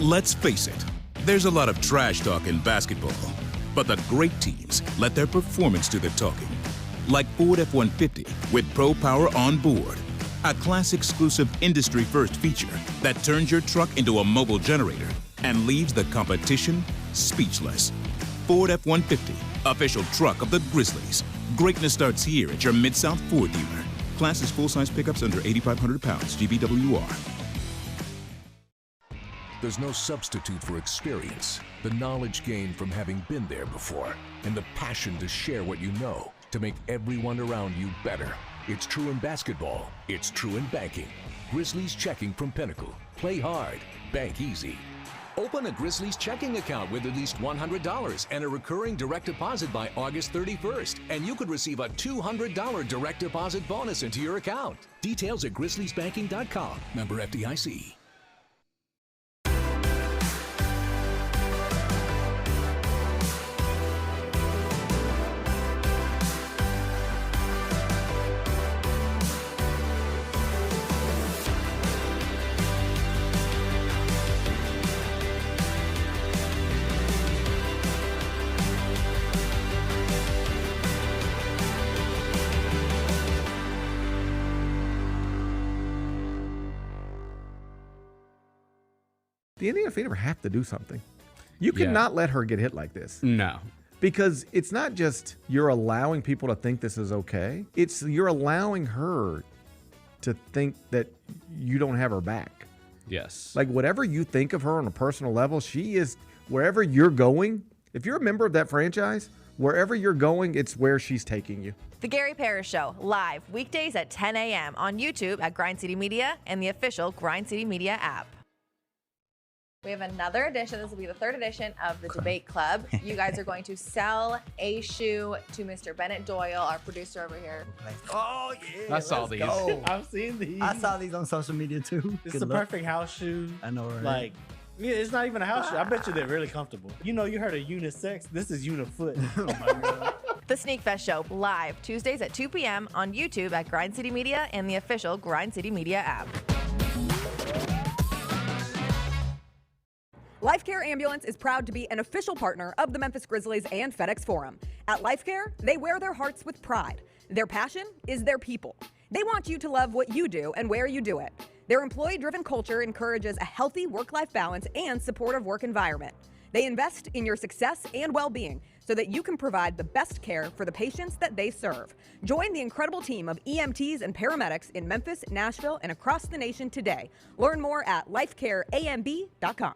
Let's face it, there's a lot of trash talk in basketball, but the great teams let their performance do the talking. Like Ford F-150 with Pro Power on board, a class-exclusive industry-first feature that turns your truck into a mobile generator and leaves the competition speechless. Ford F-150, official truck of the Grizzlies. Greatness starts here at your Mid-South Ford dealer. Class is full-size pickups under 8,500 pounds, GVWR. There's no substitute for experience, the knowledge gained from having been there before, and the passion to share what you know to make everyone around you better. It's true in basketball. It's true in banking. Grizzlies Checking from Pinnacle. Play hard. Bank easy. Open a Grizzlies checking account with at least $100 and a recurring direct deposit by August 31st, and you could receive a $200 direct deposit bonus into your account. Details at grizzliesbanking.com. Member FDIC. The Indiana Fever have to do something. You cannot let her get hit like this. No. Because it's not just you're allowing people to think this is okay. It's you're allowing her to think that you don't have her back. Yes. Like whatever you think of her on a personal level, she is wherever you're going. If you're a member of that franchise, wherever you're going, it's where she's taking you. The Gary Parrish Show, live weekdays at 10 a.m. on YouTube at Grind City Media and the official Grind City Media app. We have another edition. This will be the third edition of the Debate Club. You guys are going to sell a shoe to Mr. Bennett Doyle, our producer over here. Oh, yeah. I saw these. Go. I've seen these. I saw these on social media, too. It's the perfect house shoe. I know, right? Like, yeah, it's not even a house shoe. I bet you they're really comfortable. You know, you heard of unisex. This is unifoot. Oh, my God. The Sneak Fest Show, live Tuesdays at 2 p.m. on YouTube at Grind City Media and the official Grind City Media app. LifeCare Ambulance is proud to be an official partner of the Memphis Grizzlies and FedEx Forum. At LifeCare, they wear their hearts with pride. Their passion is their people. They want you to love what you do and where you do it. Their employee-driven culture encourages a healthy work-life balance and supportive work environment. They invest in your success and well-being so that you can provide the best care for the patients that they serve. Join the incredible team of EMTs and paramedics in Memphis, Nashville, and across the nation today. Learn more at lifecareamb.com.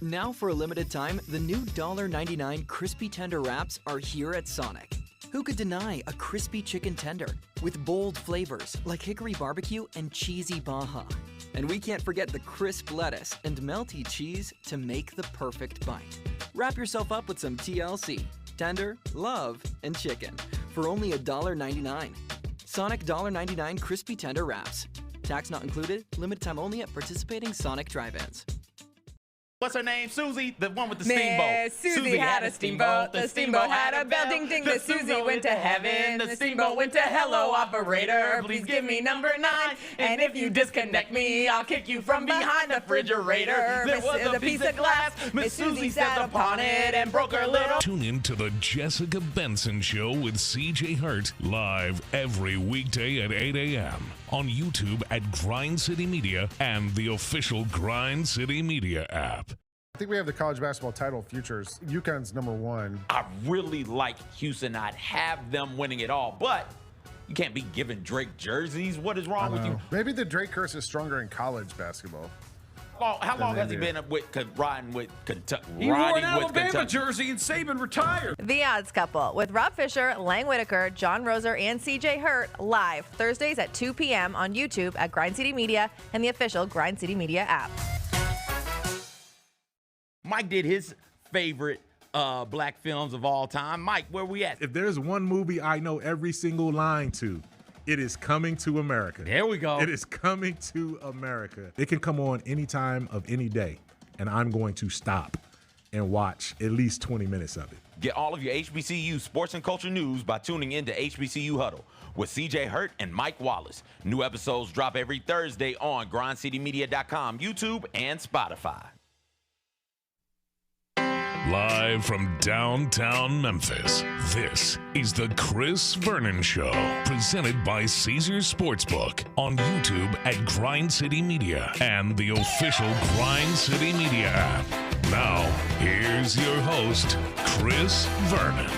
Now for a limited time, the new $1.99 crispy tender wraps are here at Sonic. Who could deny a crispy chicken tender with bold flavors like hickory barbecue and cheesy Baja? And we can't forget the crisp lettuce and melty cheese to make the perfect bite. Wrap yourself up with some TLC, tender, love, and chicken for only $1.99. Sonic $1.99 crispy tender wraps. Tax not included, limited time only at participating Sonic drive-ins. What's her name? Susie, the one with the steamboat. Susie had a steamboat. The steamboat had a bell. Ding, ding. The Susie went to heaven. The steamboat went to hello, operator. Please give me number 9. And if you disconnect me, I'll kick you from behind the refrigerator. There was a piece of glass. Miss Susie sat upon it and broke her little. Tune in to the Jessica Benson Show with CJ Hurt, live every weekday at 8 a.m. on YouTube at Grind City Media and the official Grind City Media app. I think we have the college basketball title futures. UConn's number 1. I really like Houston. I'd have them winning it all, but you can't be giving Drake jerseys. What is wrong with you? Maybe the Drake curse is stronger in college basketball. How long has he been riding with Kentucky? He wore an Alabama jersey and Saban retired. The Odds Couple with Rob Fisher, Lang Whitaker, John Roser, and CJ Hurt, live Thursdays at 2 p.m. on YouTube at Grind City Media and the official Grind City Media app. Mike did his favorite black films of all time. Mike, where we at? If there's one movie I know every single line to, it is Coming to America. There we go. It is Coming to America. It can come on any time of any day, and I'm going to stop and watch at least 20 minutes of it. Get all of your HBCU sports and culture news by tuning in to HBCU Huddle with CJ Hurt and Mike Wallace. New episodes drop every Thursday on grindcitymedia.com, YouTube, and Spotify. Live from downtown Memphis, this is the Chris Vernon Show, presented by Caesars Sportsbook on YouTube at Grind City Media and the official Grind City Media app. Now, here's your host, Chris Vernon.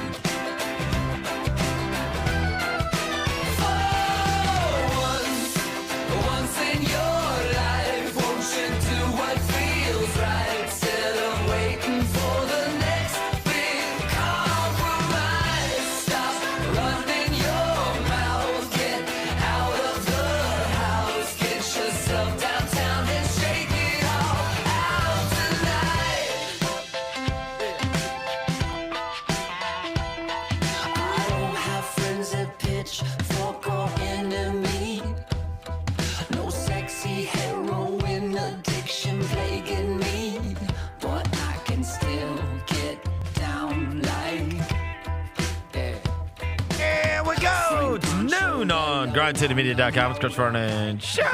On GrindCityMedia.com. It's Chris Vernon Show.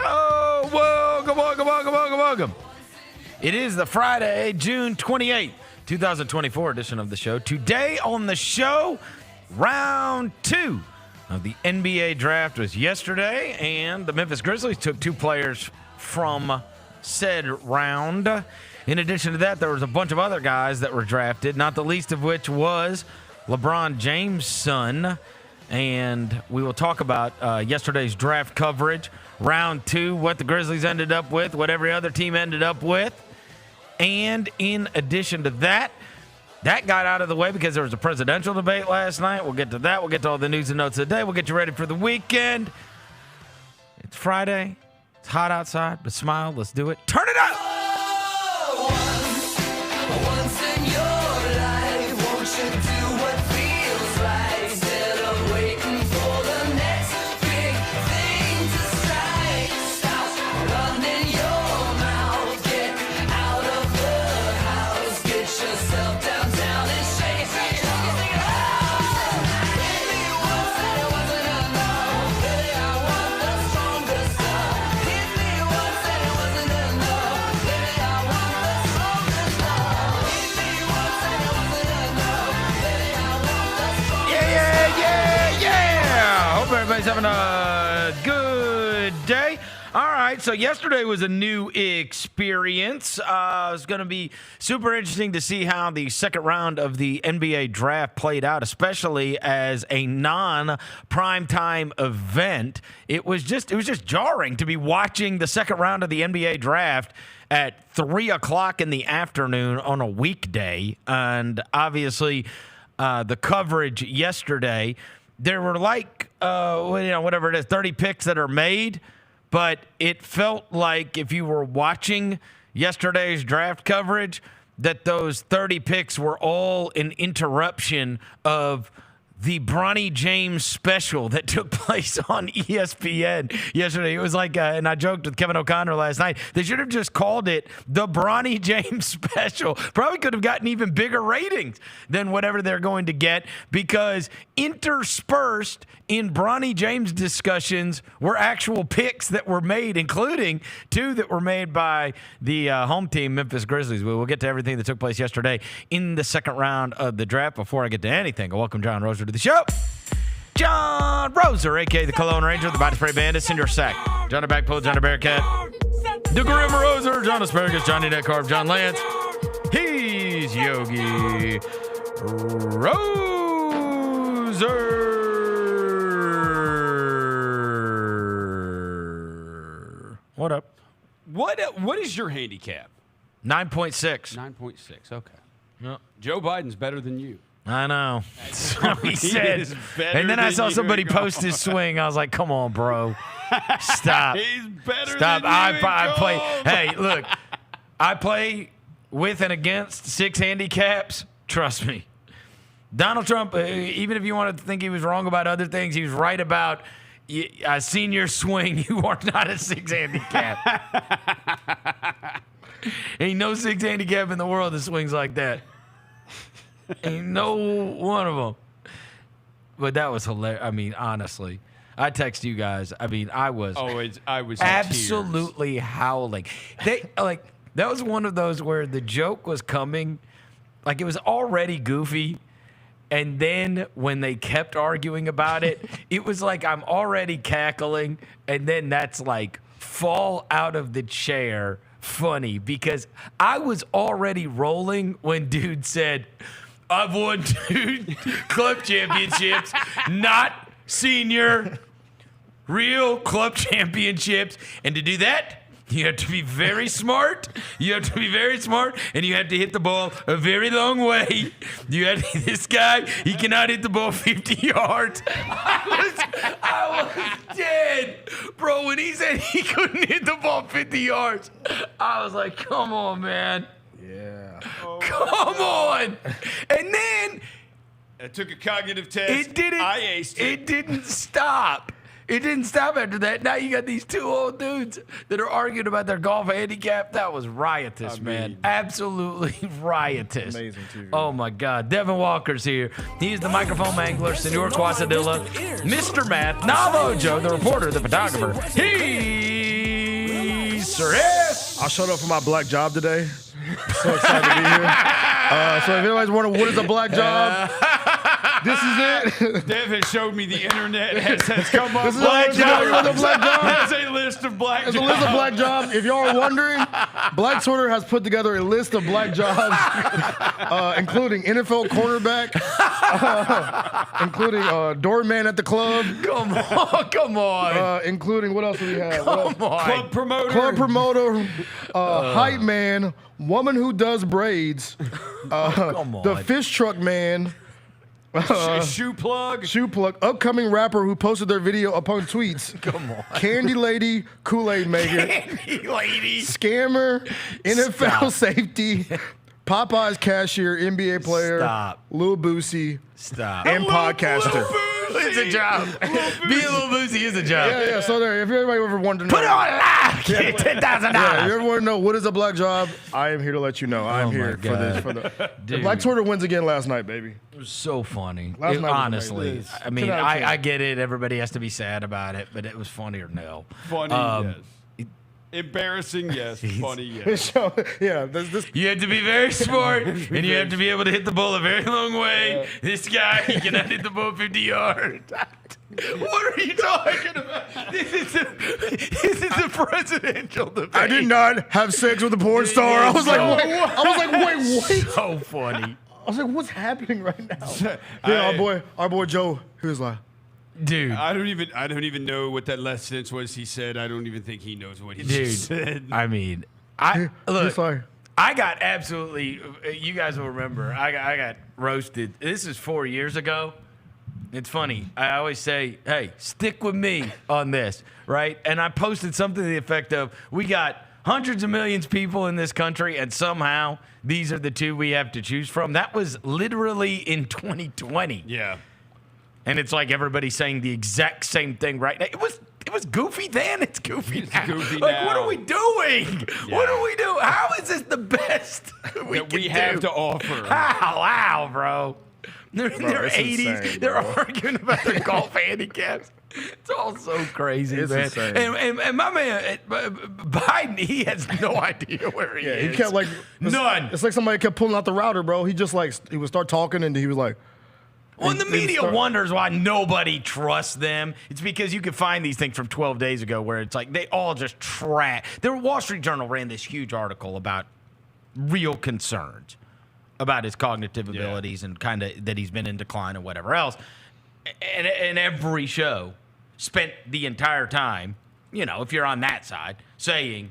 Welcome. It is the Friday, June 28th, 2024 edition of the show. Today on the show, round 2 of the NBA draft was yesterday, and the Memphis Grizzlies took 2 players from said round. In addition to that, there was a bunch of other guys that were drafted, not the least of which was LeBron James' son. And we will talk about yesterday's draft coverage, round 2, what the Grizzlies ended up with, what every other team ended up with. And in addition to that, that got out of the way because there was a presidential debate last night. We'll get to that. We'll get to all the news and notes of the day. We'll get you ready for the weekend. It's Friday. It's hot outside, but smile. Let's do it. Turn it up! Once in your life, won't you do what feels right? Everybody's having a good day. All right, so yesterday was a new experience. It's going to be super interesting to see how the second round of the NBA draft played out, especially as a non-primetime event. It was just jarring to be watching the second round of the NBA draft at 3 o'clock in the afternoon on a weekday. And obviously, the coverage yesterday, there were whatever it is, 30 picks that are made, but it felt like if you were watching yesterday's draft coverage, that those 30 picks were all an interruption of the Bronny James special that took place on ESPN yesterday. It was like, and I joked with Kevin O'Connor last night, they should have just called it the Bronny James special. Probably could have gotten even bigger ratings than whatever they're going to get, because interspersed in Bronny James discussions were actual picks that were made, including 2 that were made by the home team, Memphis Grizzlies. We'll get to everything that took place yesterday in the second round of the draft. Before I get to anything, I welcome John Roser to the show. John Roser, a.k.a. the Cologne Ranger, the Body Spray Bandit, Cinder Sack, Johnny Backpull, Johnny Bearcat, the Grim Roser, John Asparagus, Johnny Netcarb, John Lance. He's Yogi Roser. What up? What is your handicap? 9.6. 9.6. Okay. Yep. Joe Biden's better than you. I know. So he said. And then I saw somebody post his swing. I was like, come on, bro. Stop. He's better Stop. than you. I play. Hey, look. I play with and against 6 handicaps. Trust me. Donald Trump, even if you want to think he was wrong about other things, he was right about I seen your swing. You are not a 6 handicap. Ain't no 6 handicap in the world that swings like that. Ain't no one of them. But that was hilarious. I mean, honestly, I text you guys. I mean, I was absolutely howling. That was one of those where the joke was coming, like it was already goofy. And then when they kept arguing about it, it was like I'm already cackling. And then that's like fall out of the chair funny because I was already rolling when dude said, I've won 2 club championships, not senior, real club championships. And to do that, you have to be very smart. You have to be very smart, and you have to hit the ball a very long way. This guy, he cannot hit the ball 50 yards. I was dead. Bro, when he said he couldn't hit the ball 50 yards, I was like, come on, man. Yeah. Come on. And then I took a cognitive test. I aced it. It didn't stop. It didn't stop after that. Now you got these 2 old dudes that are arguing about their golf handicap. That was riotous, man. Absolutely riotous. Amazing TV. Oh, my God. Devin Walker's here. He's the microphone mangler, Senor Quasadilla, Mr. Matt, Navojo, the reporter, the photographer. He's Sir S. I showed up for my black job today. So excited to be here. So if anybody's wondering what is a black job, this is it. Devin showed me the internet has come up. This is black job. There's a list of black jobs. There's a list of black jobs. If y'all are wondering, Black Twitter has put together a list of black jobs, including NFL cornerback, including doorman at the club. Come on. Including, what else do we have? Club promoter. Club promoter, hype man, woman who does braids, the fish truck man. Shoe plug, upcoming rapper who posted their video upon tweets. Come on. Candy lady, Kool-Aid maker. Candy lady. Scammer, NFL safety, Popeye's cashier, NBA player. Stop. Lil Boosie. Stop. And podcaster. It's a job. Being a little boozy is a job. Yeah. So there, if anybody ever wanted to know. Put it on live. Get $10,000. Yeah, if you ever want to know what is a black job, I am here to let you know. I am here for this. The Black Twitter wins again last night, baby. It was so funny. Last night honestly, I mean, I get it. Everybody has to be sad about it, but it was funny or no. Funny, yes. Embarrassing, yes. Funny, yes. You have to be very smart, and you have to be able to hit the ball a very long way. This guy, he cannot hit the ball 50 yards. What are you talking about? This is the presidential debate. I did not have sex with a porn star. I was like, wait. So funny. I was like, what's happening right now? Our boy Joe, he was like, dude, I don't even know what that last sentence was he said. I don't even think he knows what he said. I mean, I got absolutely. You guys will remember. I got roasted. This is 4 years ago. It's funny. I always say, "Hey, stick with me on this," right? And I posted something to the effect of, "We got hundreds of millions of people in this country, and somehow these are the 2 we have to choose from." That was literally in 2020. Yeah. And it's like everybody saying the exact same thing right now. It was goofy then. It's goofy now. Like, what are we doing? Yeah. What are we doing? How is this the best we have to offer? How, bro? They're in their 80s. Insane, they're arguing about their golf handicaps. It's all so crazy, it's man. Insane. And my man, Biden, he has no idea where he is. He kept none. It's like somebody kept pulling out the router, bro. He just he would start talking and he was like, well, and the media wonders why nobody trusts them. It's because you can find these things from 12 days ago where it's like they all just trash. The Wall Street Journal ran this huge article about real concerns about his cognitive abilities and kind of that he's been in decline and whatever else. And every show spent the entire time, if you're on that side, saying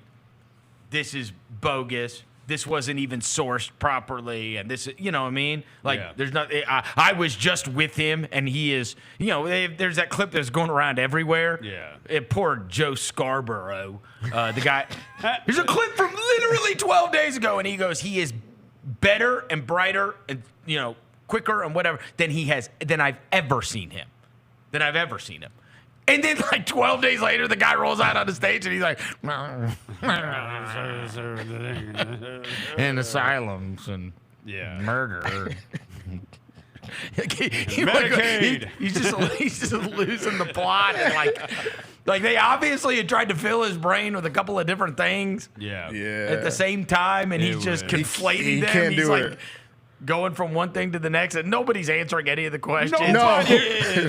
this is bogus. This wasn't even sourced properly, and this, you know what I mean? Like, there's not. I was just with him, and he is. There's that clip that's going around everywhere. Yeah. Poor Joe Scarborough, the guy. There's a clip from literally 12 days ago, and he goes, he is better and brighter and quicker and whatever than I've ever seen him. And then, 12 days later, the guy rolls out on the stage and he's like, in asylums and Yeah. Murder. Medicaid. He's just losing the plot. And like they obviously had tried to fill his brain with a couple of different things. Yeah. At the same time, and he's just conflating he them. can't He's do like it. going from one thing to the next, and nobody's answering any of the questions. No.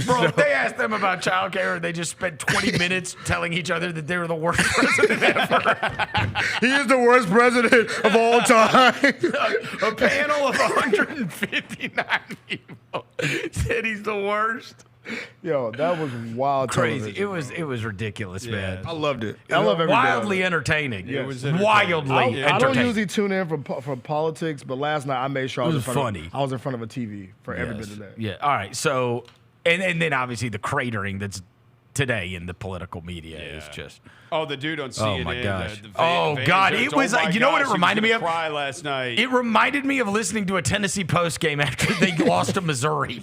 Bro, if they asked them about childcare, they just spent 20 minutes telling each other that they were the worst president ever. He is the worst president of all time. A panel of 159 people said he's the worst. Yo, that was wild. Crazy. television. It was ridiculous, man. I loved it. I love every bit of Wildly it. entertaining. Yes. It was entertaining. Wildly I don't entertaining. usually tune in for politics, but last night I made sure I It was was in front funny. I was in front of a TV for every bit of that. Yeah. All right. So, and then obviously the cratering that's today in the political media is just. Oh, the dude on CNN. Oh my gosh. The God. Vanzers. It was. Oh my You know what it gosh, he was reminded me gonna of? Cry last night. It reminded me of listening to a Tennessee post game after they lost to Missouri.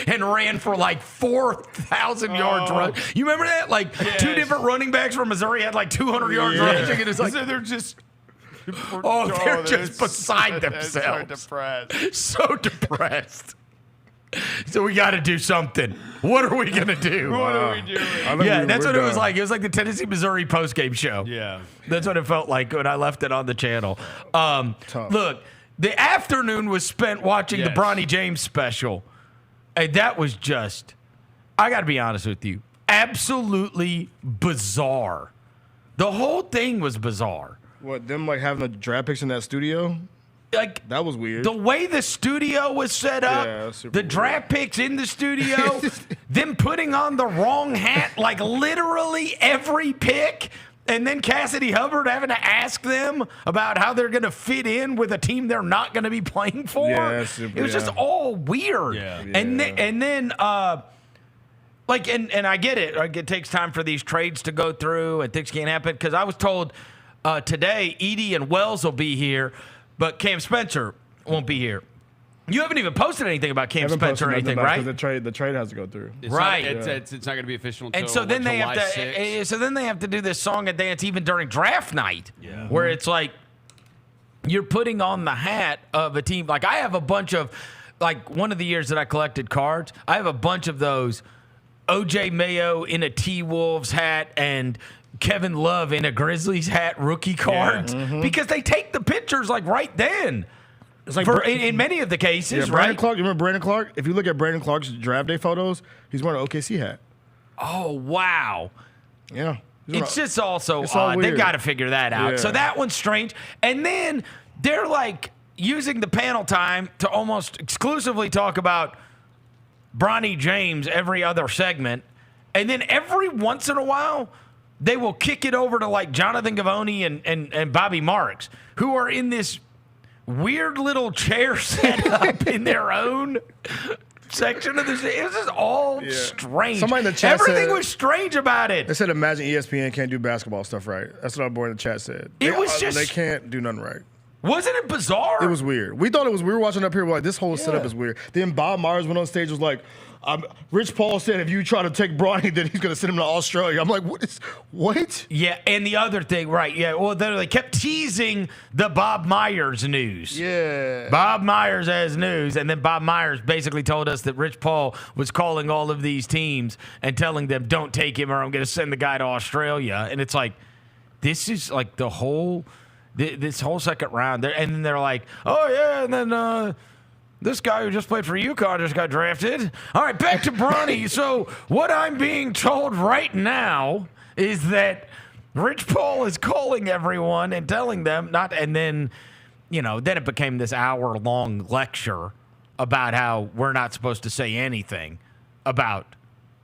And ran for like 4,000 yards run. You remember that? Like two different running backs from Missouri had like 200 yards rushing. And it's like they're just. they're just beside themselves. Depressed. So depressed. So we got to do something. What are we gonna do? What are we doing? Yeah, that's what it was like. It was like the Tennessee Missouri postgame show. Yeah, that's what it felt like when I left it on the channel. Look, the afternoon was spent watching the Bronny James special, and that was just. I got to be honest with you, absolutely bizarre. The whole thing was bizarre. What, them like having the draft picks in that studio? Like that was weird. The way the studio was set up, the draft picks in the studio, them putting on the wrong hat, like literally every pick, and then Cassidy Hubbard having to ask them about how they're going to fit in with a team they're not going to be playing for. Yeah, it was just all weird. And then like, and I get it. Like, it takes time for these trades to go through, and things can't happen. Because I was told today, Edey and Wells will be here. But Cam Spencer won't be here. You haven't even posted anything about Cam Spencer or anything, right? The trade has to go through. It's right. Not, it's not going to be official until and so then they July have 6th. to. So then they have to do this song and dance even during draft night, where it's like you're putting on the hat of a team. Like I have a bunch of, like one of the years that I collected cards, I have a bunch of those. OJ Mayo in a T-Wolves hat and Kevin Love in a Grizzlies hat rookie cards because they take the pictures like right then. It's like in many of the cases, Brandon right? Clark, you remember Brandon Clark? If you look at Brandon Clark's draft day photos, he's wearing an OKC hat. Oh, wow. Yeah. It's just also it's all odd. They've weird. got to figure that out. Yeah. So that one's strange. And then they're like using the panel time to almost exclusively talk about Bronny James every other segment. And then every once in a while, they will kick it over to like Jonathan Givony and Bobby Marks, who are in this weird little chair set up in their own section of this. It was just all strange. Somebody in the chat Everything said, was strange about it. They said, imagine ESPN can't do basketball stuff right. That's what our boy in the chat said. It was just. They can't do nothing right. Wasn't it bizarre? It was weird. We thought it was. We were watching up here. We're like, this whole setup is weird. Then Bob Myers went on stage. Was like, Rich Paul said, if you try to take Bronny, then he's going to send him to Australia. I'm like, what? Yeah, and the other thing, right? Yeah, well, they kept teasing the Bob Myers news. Yeah, Bob Myers has news, and then Bob Myers basically told us that Rich Paul was calling all of these teams and telling them, "Don't take him, or I'm going to send the guy to Australia." And it's like, this is like the whole. This whole second round, and then they're like, "Oh yeah," and then this guy who just played for UConn just got drafted. All right, back to Bronny. So what I'm being told right now is that Rich Paul is calling everyone and telling them not, and then then it became this hour-long lecture about how we're not supposed to say anything about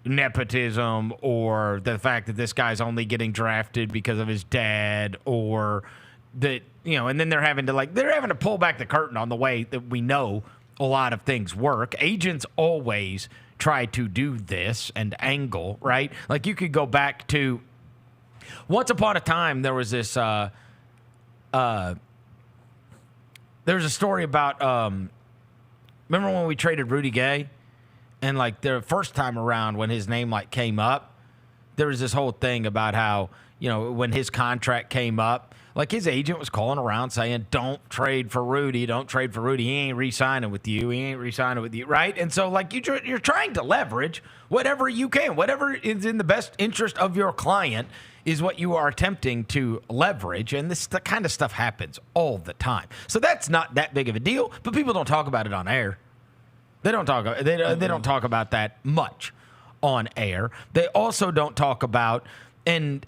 nepotism or the fact that this guy's only getting drafted because of his dad or. That and then they're having to pull back the curtain on the way that we know a lot of things work. Agents always try to do this and angle, right? Like you could go back to once upon a time there was this there was a story about remember when we traded Rudy Gay and like the first time around when his name like came up, there was this whole thing about how when his contract came up, like his agent was calling around saying, don't trade for Rudy. Don't trade for Rudy. He ain't re-signing with you. He ain't re-signing with you, right? And so, like, you're trying to leverage whatever you can. Whatever is in the best interest of your client is what you are attempting to leverage. And this kind of stuff happens all the time. So that's not that big of a deal, but people don't talk about it on air. They don't talk about that much on air. They also don't talk about, and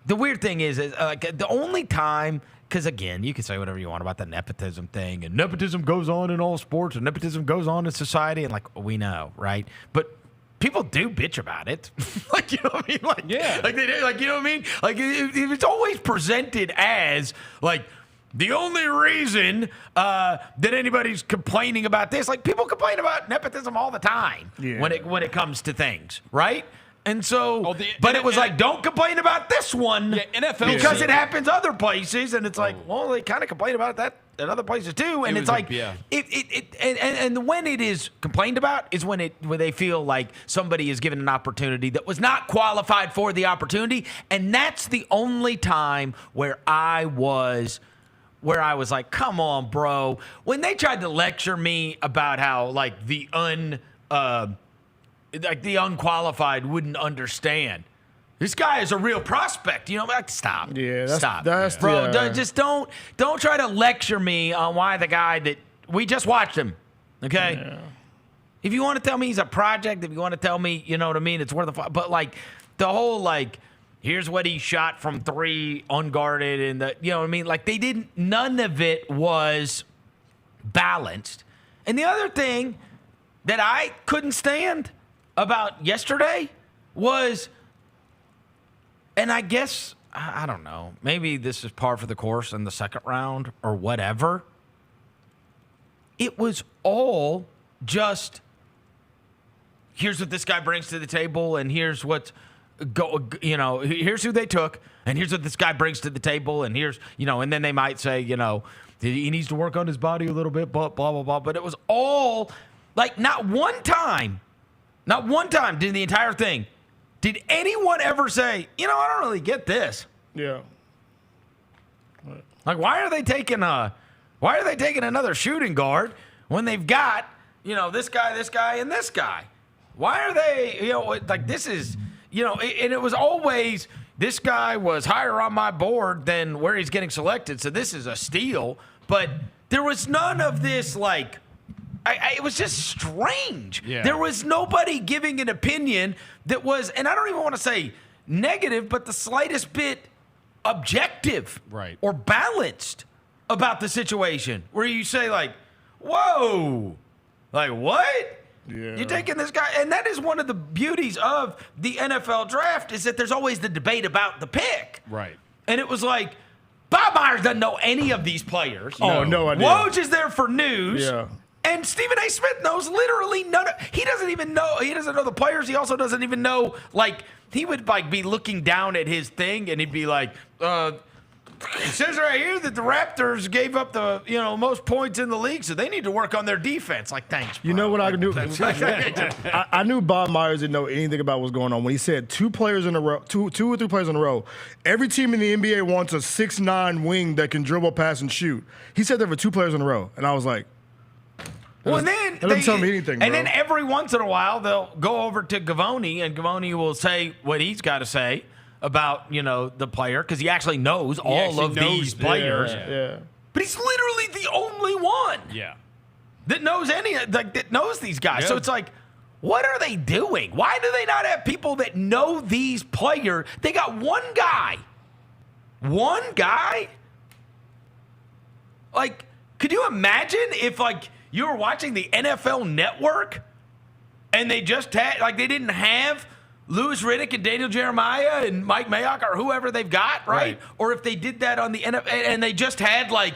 the weird thing is like the only time, because again, you can say whatever you want about the nepotism thing, and nepotism goes on in all sports, and nepotism goes on in society, and like we know, right? But people do bitch about it, like, you know what I mean? Like, yeah, like they do, like, you know what I mean? Like it's always presented as like the only reason that anybody's complaining about this. Like, people complain about nepotism all the time when it comes to things, right? And so, but it was like, don't complain about this one NFL because it happens other places, and it's like, well, they kind of complain about that at other places too, and it's like, and when it is complained about is when they feel like somebody is given an opportunity that was not qualified for the opportunity, and that's the only time where I was like, come on, bro. When they tried to lecture me about how like the unqualified wouldn't understand. This guy is a real prospect. You know, like, stop. Yeah, stop. Bro, just don't try to lecture me on why the guy that we just watched him. Okay? Yeah. If you want to tell me he's a project, if you want to tell me, you know what I mean, it's worth a fight. But like the whole like, here's what he shot from 3 unguarded, and you know what I mean? Like none of it was balanced. And the other thing that I couldn't stand about yesterday was, and I guess, I don't know, maybe this is par for the course in the second round or whatever. It was all just, here's what this guy brings to the table, and here's what's here's who they took, and here's what this guy brings to the table, and here's, and then they might say, he needs to work on his body a little bit, blah, blah, blah, blah. But it was all, like, not one time did the entire thing, did anyone ever say, I don't really get this. Yeah. Like, why are they taking another shooting guard when they've got, this guy, and this guy? Why are they, like, this is, and it was always, this guy was higher on my board than where he's getting selected, so this is a steal. But there was none of this, like, it was just strange. Yeah. There was nobody giving an opinion that was, and I don't even want to say negative, but the slightest bit objective, right, or balanced about the situation, where you say like, whoa, like what? Yeah. You're taking this guy, and that is one of the beauties of the NFL draft, is that there's always the debate about the pick. Right. And it was like, Bob Myers doesn't know any of these players. Oh, no idea. Woj is there for news. Yeah. And Stephen A. Smith knows literally none of, he doesn't know the players. He also doesn't even know, like, he would like be looking down at his thing and he'd be like, it says right here that the Raptors gave up the most points in the league, so they need to work on their defense. Like, thanks, bro. You know what I knew? I knew Bob Myers didn't know anything about what's going on when he said two or three players in a row. Every team in the NBA wants a 6'9" wing that can dribble, pass, and shoot. He said there were 2 players in a row, and I was like, well, and then that doesn't tell me anything, and bro. then every once in a while they'll go over to Gavoni, and Gavoni will say what he's got to say about that player, because he actually knows all of these players. Yeah. But he's literally the only one. Yeah. That knows that knows these guys. Yeah. So it's like, what are they doing? Why do they not have people that know these players? They got one guy. One guy? Like, could you imagine if like you were watching the NFL Network and they just had, like, they didn't have Louis Riddick and Daniel Jeremiah and Mike Mayock or whoever they've got, right? Or if they did that on the NFL and they just had, like,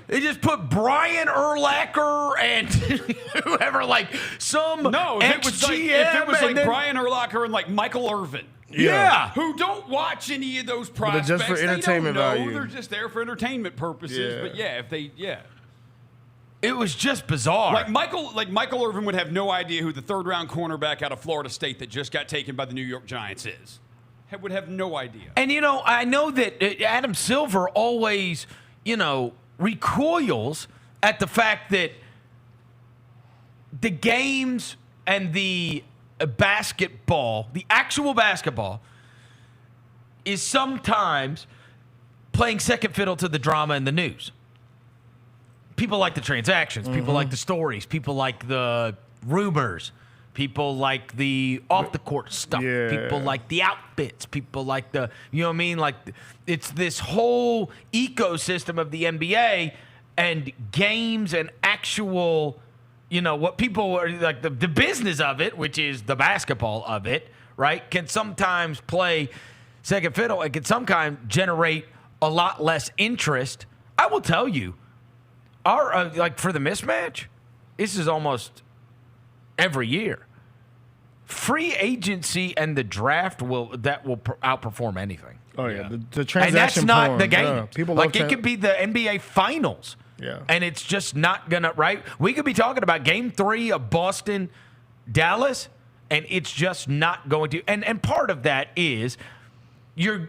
they just put Brian Urlacher and whoever, like, some if it was like Brian Urlacher and like Michael Irvin. Yeah. Who don't watch any of those prospects. But just for entertainment value. They're just there for entertainment purposes. Yeah. But it was just bizarre. Like Michael Irvin would have no idea who the 3rd-round cornerback out of Florida State that just got taken by the New York Giants is. would have no idea. And, I know that Adam Silver always, recoils at the fact that the games and the basketball, the actual basketball, is sometimes playing second fiddle to the drama and the news. People like the transactions. People like the stories. People like the rumors. People like the off-the-court stuff. Yeah. People like the outfits. People like the, Like, it's this whole ecosystem of the NBA and games and actual, what people are like, the business of it, which is the basketball of it, right, can sometimes play second fiddle and can sometimes generate a lot less interest. I will tell you, our for the mismatch, this is almost every year. Free agency and the draft will outperform anything. Oh yeah, the transaction. And that's not porn. the game. Yeah. People like it could be the NBA Finals. Yeah. And it's just not gonna We could be talking about Game 3 of Boston, Dallas, and it's just not going to. And part of that is you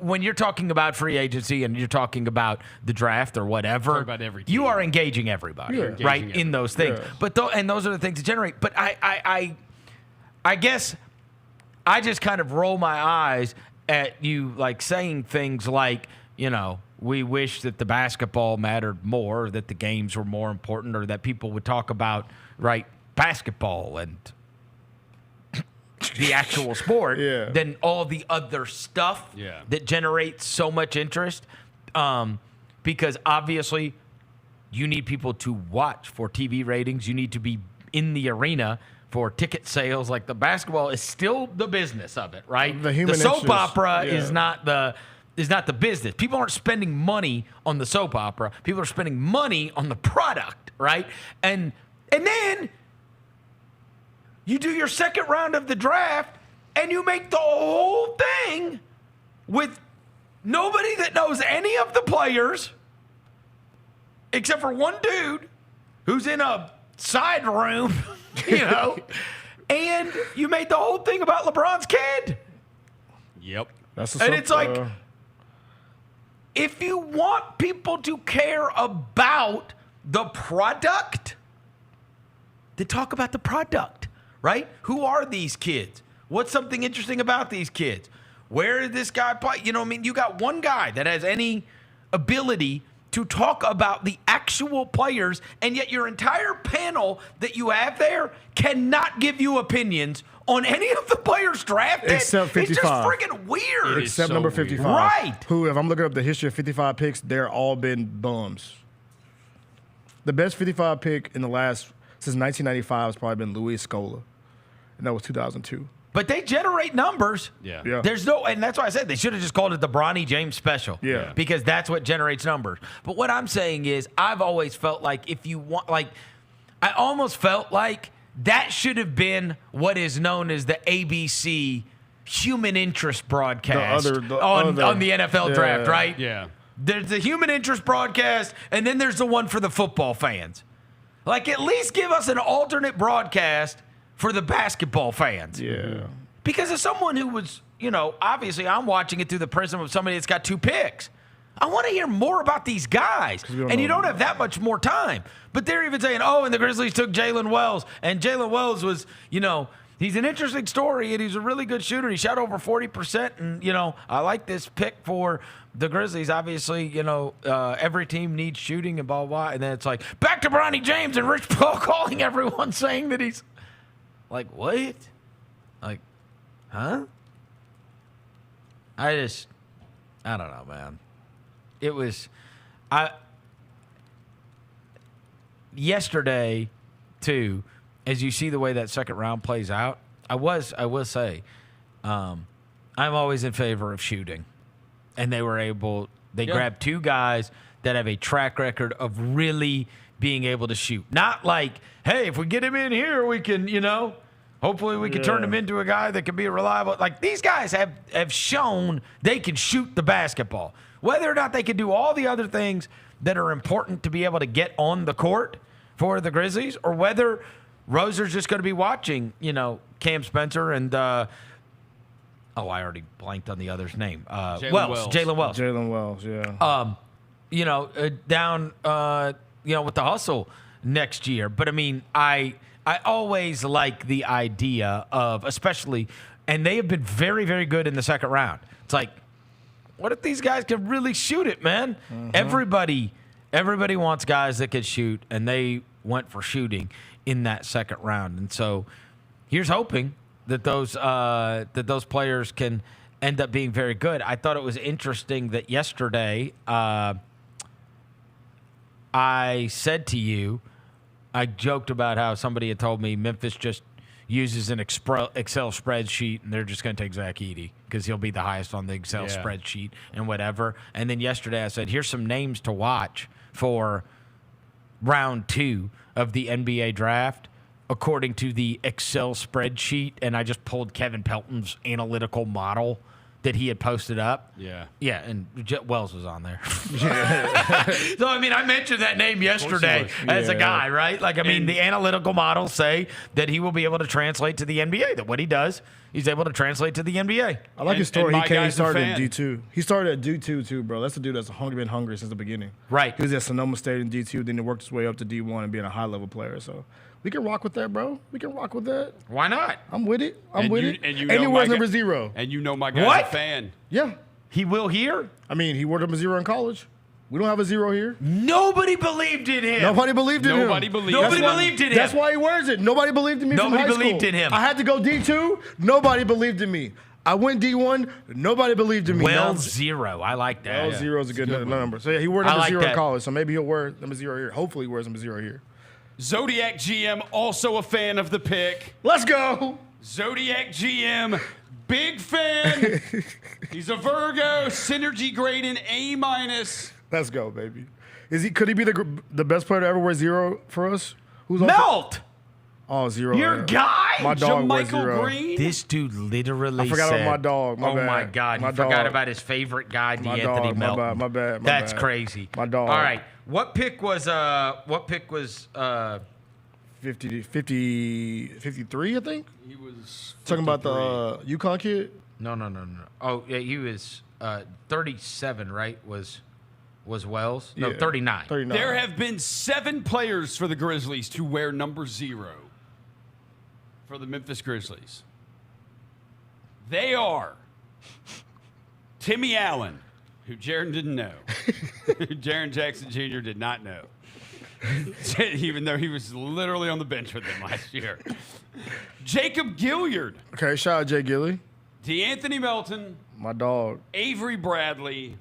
when you're talking about free agency and you're talking about the draft or whatever, about every team. you are engaging everybody, right, in those things. Yeah. But and those are the things that generate. But I guess I just kind of roll my eyes at you like saying things like, we wish that the basketball mattered more, or that the games were more important, or that people would talk about basketball and the actual sport than all the other stuff that generates so much interest. Because obviously you need people to watch for TV ratings. You need to be in the arena for ticket sales. Like the basketball is still the business of it, right? The soap opera is not the business. People aren't spending money on the soap opera. People are spending money on the product, right? And then you do your second round of the draft, and you make the whole thing with nobody that knows any of the players, except for one dude who's in a side room, and you made the whole thing about LeBron's kid. Yep. And it's like, if you want people to care about the product, then talk about the product. Right? Who are these kids? What's something interesting about these kids? Where did this guy play? You got one guy that has any ability to talk about the actual players, and yet your entire panel that you have there cannot give you opinions on any of the players drafted. Except 55. It's just freaking weird. Except number 55. Right. Who, if I'm looking up the history of 55 picks, they're all been bums. The best 55 pick in the last, since 1995, has probably been Luis Scola. And that was 2002. But they generate numbers. Yeah. There's and that's why I said they should have just called it the Bronny James Special. Yeah. Because that's what generates numbers. But what I'm saying is, I've always felt like if you want, I almost felt like that should have been what is known as the ABC human interest broadcast on the NFL draft, right? Yeah. There's the human interest broadcast, and then there's the one for the football fans. At least give us an alternate broadcast for the basketball fans. Yeah. Because as someone who was, obviously I'm watching it through the prism of somebody that's got 2 picks. I want to hear more about these guys. And you don't have that much more time. But they're even saying, and the Grizzlies took Jaylen Wells. And Jaylen Wells was, he's an interesting story, and he's a really good shooter. He shot over 40%. And, I like this pick for the Grizzlies. Obviously, every team needs shooting and blah, blah. And then it's like, back to Bronny James and Rich Paul calling everyone saying that he's like, what? Like, huh? I don't know, man. It was, yesterday, too, as you see the way that second round plays out, I will say, I'm always in favor of shooting. And they grabbed 2 guys that have a track record of really being able to shoot. Not like, hey, if we get him in here, we can, hopefully we can turn him into a guy that can be reliable. Like, these guys have shown they can shoot the basketball. Whether or not they can do all the other things that are important to be able to get on the court for the Grizzlies, or whether Roser's just going to be watching, Cam Spencer and I already blanked on the other's name. Jaylen Wells. Jaylen Wells. Jaylen Wells, yeah. Down, with the hustle next year. But I mean, I always like the idea of, especially, and they have been very, very good in the second round. It's like, what if these guys can really shoot it, man? Mm-hmm. Everybody wants guys that can shoot, and they went for shooting in that second round. And so here's hoping that those players can end up being very good. I thought it was interesting that yesterday I said to you, I joked about how somebody had told me Memphis just uses an Excel spreadsheet and they're just going to take Zach Edey because he'll be the highest on the Excel spreadsheet and whatever. And then yesterday I said, here's some names to watch for round 2 of the NBA draft according to the Excel spreadsheet. And I just pulled Kevin Pelton's analytical model that he had posted up. Yeah. Yeah, and Wells was on there. So, I mean, I mentioned that name yesterday as a guy, right? Like, I mean, the analytical models say that he will be able to translate to the NBA, that what he does, he's able to translate to the NBA. I like his story. He started in D2. He started at D2, too, bro. That's the dude that's been hungry since the beginning. Right. He was at Sonoma State in D2, then he worked his way up to D1 and being a high-level player, so... We can rock with that, bro. We can rock with that. Why not? I'm with it. I'm with it. And he wears number 0. And you know my guy's a fan. Yeah. He will here? I mean, he wore number 0 in college. We don't have a 0 here. Nobody believed in him. Nobody believed in him. Nobody believed in him. That's why he wears it. Nobody believed in me from high school. Nobody believed in him. I had to go D2. Nobody believed in me. I went D1. Nobody believed in me. Well, 0. I like that. Well, 0 is a good number. So, yeah, he wore number 0 in college. So, maybe he'll wear number 0 here. Hopefully, he wears number 0 here. Zodiac GM, also a fan of the pick. Let's go. Zodiac GM, big fan. He's a Virgo, synergy grade in A-. Let's go, baby. Could he be the best player to ever wear 0 for us? Who's Melt. Oh, 0. Your guy? My dog wears Michael 0. Green? This dude literally I forgot about my dog. My bad. My God. My You forgot dog. about his favorite guy, My D'Anthony dog. Melton. My bad. That's crazy. My dog. All right. What pick was 53, I think? He was 53. Talking about the UConn kid? No. Oh, yeah, he was 37, right? Was Wells? No, 39. 39. There have been 7 players for the Grizzlies to wear number 0 for the Memphis Grizzlies. They are Timmy Allen, who Jaren didn't know. Jaren Jackson Jr. did not know. Even though he was literally on the bench with them last year. Jacob Gilliard. Okay, shout out Jay Gilly. D'Anthony Melton. My dog. Avery Bradley.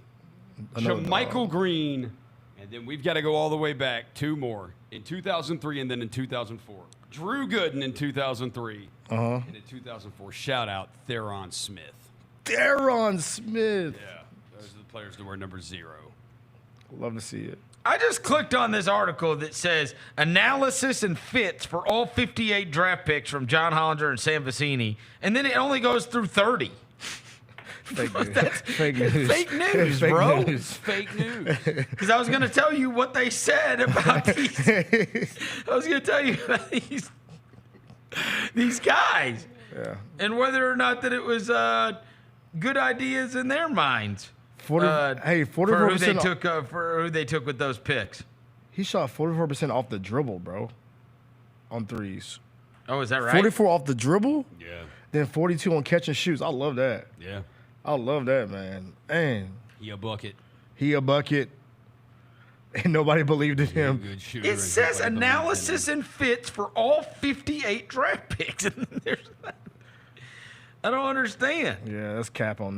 Another Michael dog. Green. And then we've got to go all the way back. 2 more. In 2003 and then in 2004. Drew Gooden in 2003. Uh-huh. And in 2004, shout out Theron Smith. Theron Smith. Yeah, those are the players that wear number 0. Love to see it. I just clicked on this article that says analysis and fits for all 58 draft picks from John Hollinger and Sam Vecini, and then it only goes through 30. Fake news. Fake news. Fake news, bro. News. Fake news. Because I was going to tell you what they said about these. I was going to tell you about these guys. Yeah. And whether or not that it was good ideas in their minds. 44% for who they took with those picks. He shot 44% off the dribble, bro. On threes. Oh, is that right? 44 off the dribble? Yeah. Then 42 on catch and shoots. I love that. Yeah. I love that, man. And He a bucket. And nobody believed in him. Good shooter. It says analysis and fits for all 58 draft picks. I don't understand. Yeah, that's cap on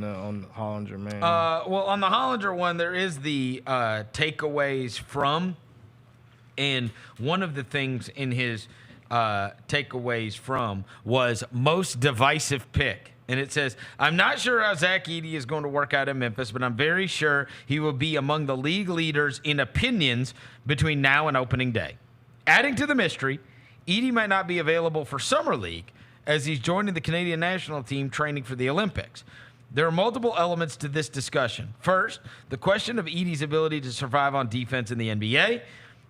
Hollinger, man. Well, on the Hollinger one, there is the takeaways from. And one of the things in his takeaways from was most divisive pick. And it says, I'm not sure how Zach Edey is going to work out in Memphis, but I'm very sure he will be among the league leaders in opinions between now and opening day. Adding to the mystery, Edey might not be available for Summer League as he's joining the Canadian national team training for the Olympics. There are multiple elements to this discussion. First, the question of Edey's ability to survive on defense in the NBA.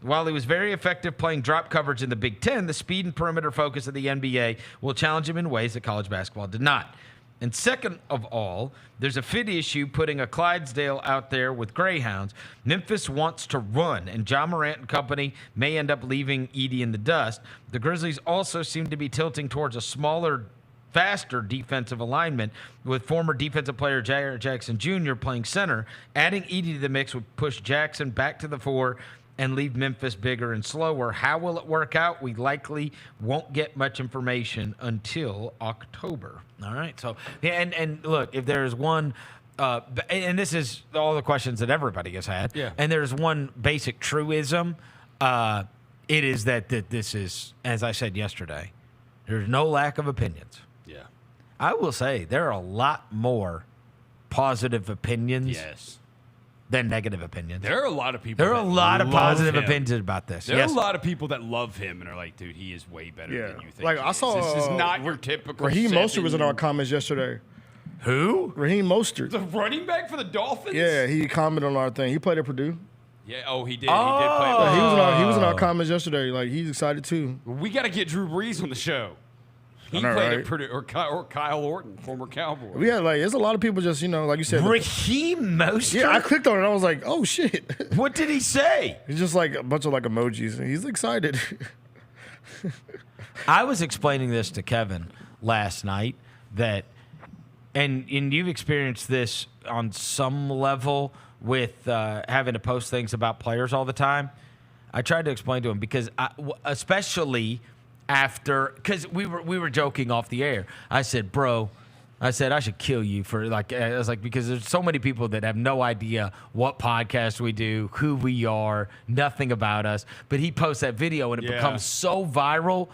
While he was very effective playing drop coverage in the Big Ten, the speed and perimeter focus of the NBA will challenge him in ways that college basketball did not. And second of all, there's a fit issue putting a Clydesdale out there with Greyhounds. Memphis wants to run, and John Morant and company may end up leaving Edey in the dust. The Grizzlies also seem to be tilting towards a smaller, faster defensive alignment, with former defensive player Jaren Jackson Jr. playing center. Adding Edey to the mix would push Jackson back to the 4 and leave Memphis bigger and slower. How will it work out? We likely won't get much information until October. All right. So, and look, if there's one, and this is all the questions that everybody has had, and there's one basic truism, it is that this is, as I said yesterday, there's no lack of opinions. Yeah. I will say there are a lot more positive opinions than negative opinions. There are a lot of people. There are a lot of positive opinions about this. There are a lot of people that love him and are like, dude, he is way better than you think. Like I saw, this is not your typical. Raheem Mostert was in our comments yesterday. Who? Raheem Mostert, the running back for the Dolphins. Yeah, he commented on our thing. He played at Purdue. Yeah. Oh, he did. He did play. He was in our comments yesterday. Like he's excited too. We got to get Drew Brees on the show. He played at Purdue, or Kyle Orton, former Cowboy. We had there's a lot of people just like you said. Raheem Mostert. Yeah, I clicked on it. And I was like, oh shit. What did he say? He's just like a bunch of emojis, and he's excited. I was explaining this to Kevin last night that, and you've experienced this on some level with having to post things about players all the time. I tried to explain to him because especially after, because we were joking off the air. I said, bro, I should kill you for I was like, because there's so many people that have no idea what podcast we do, who we are, nothing about us. But he posts that video and it becomes so viral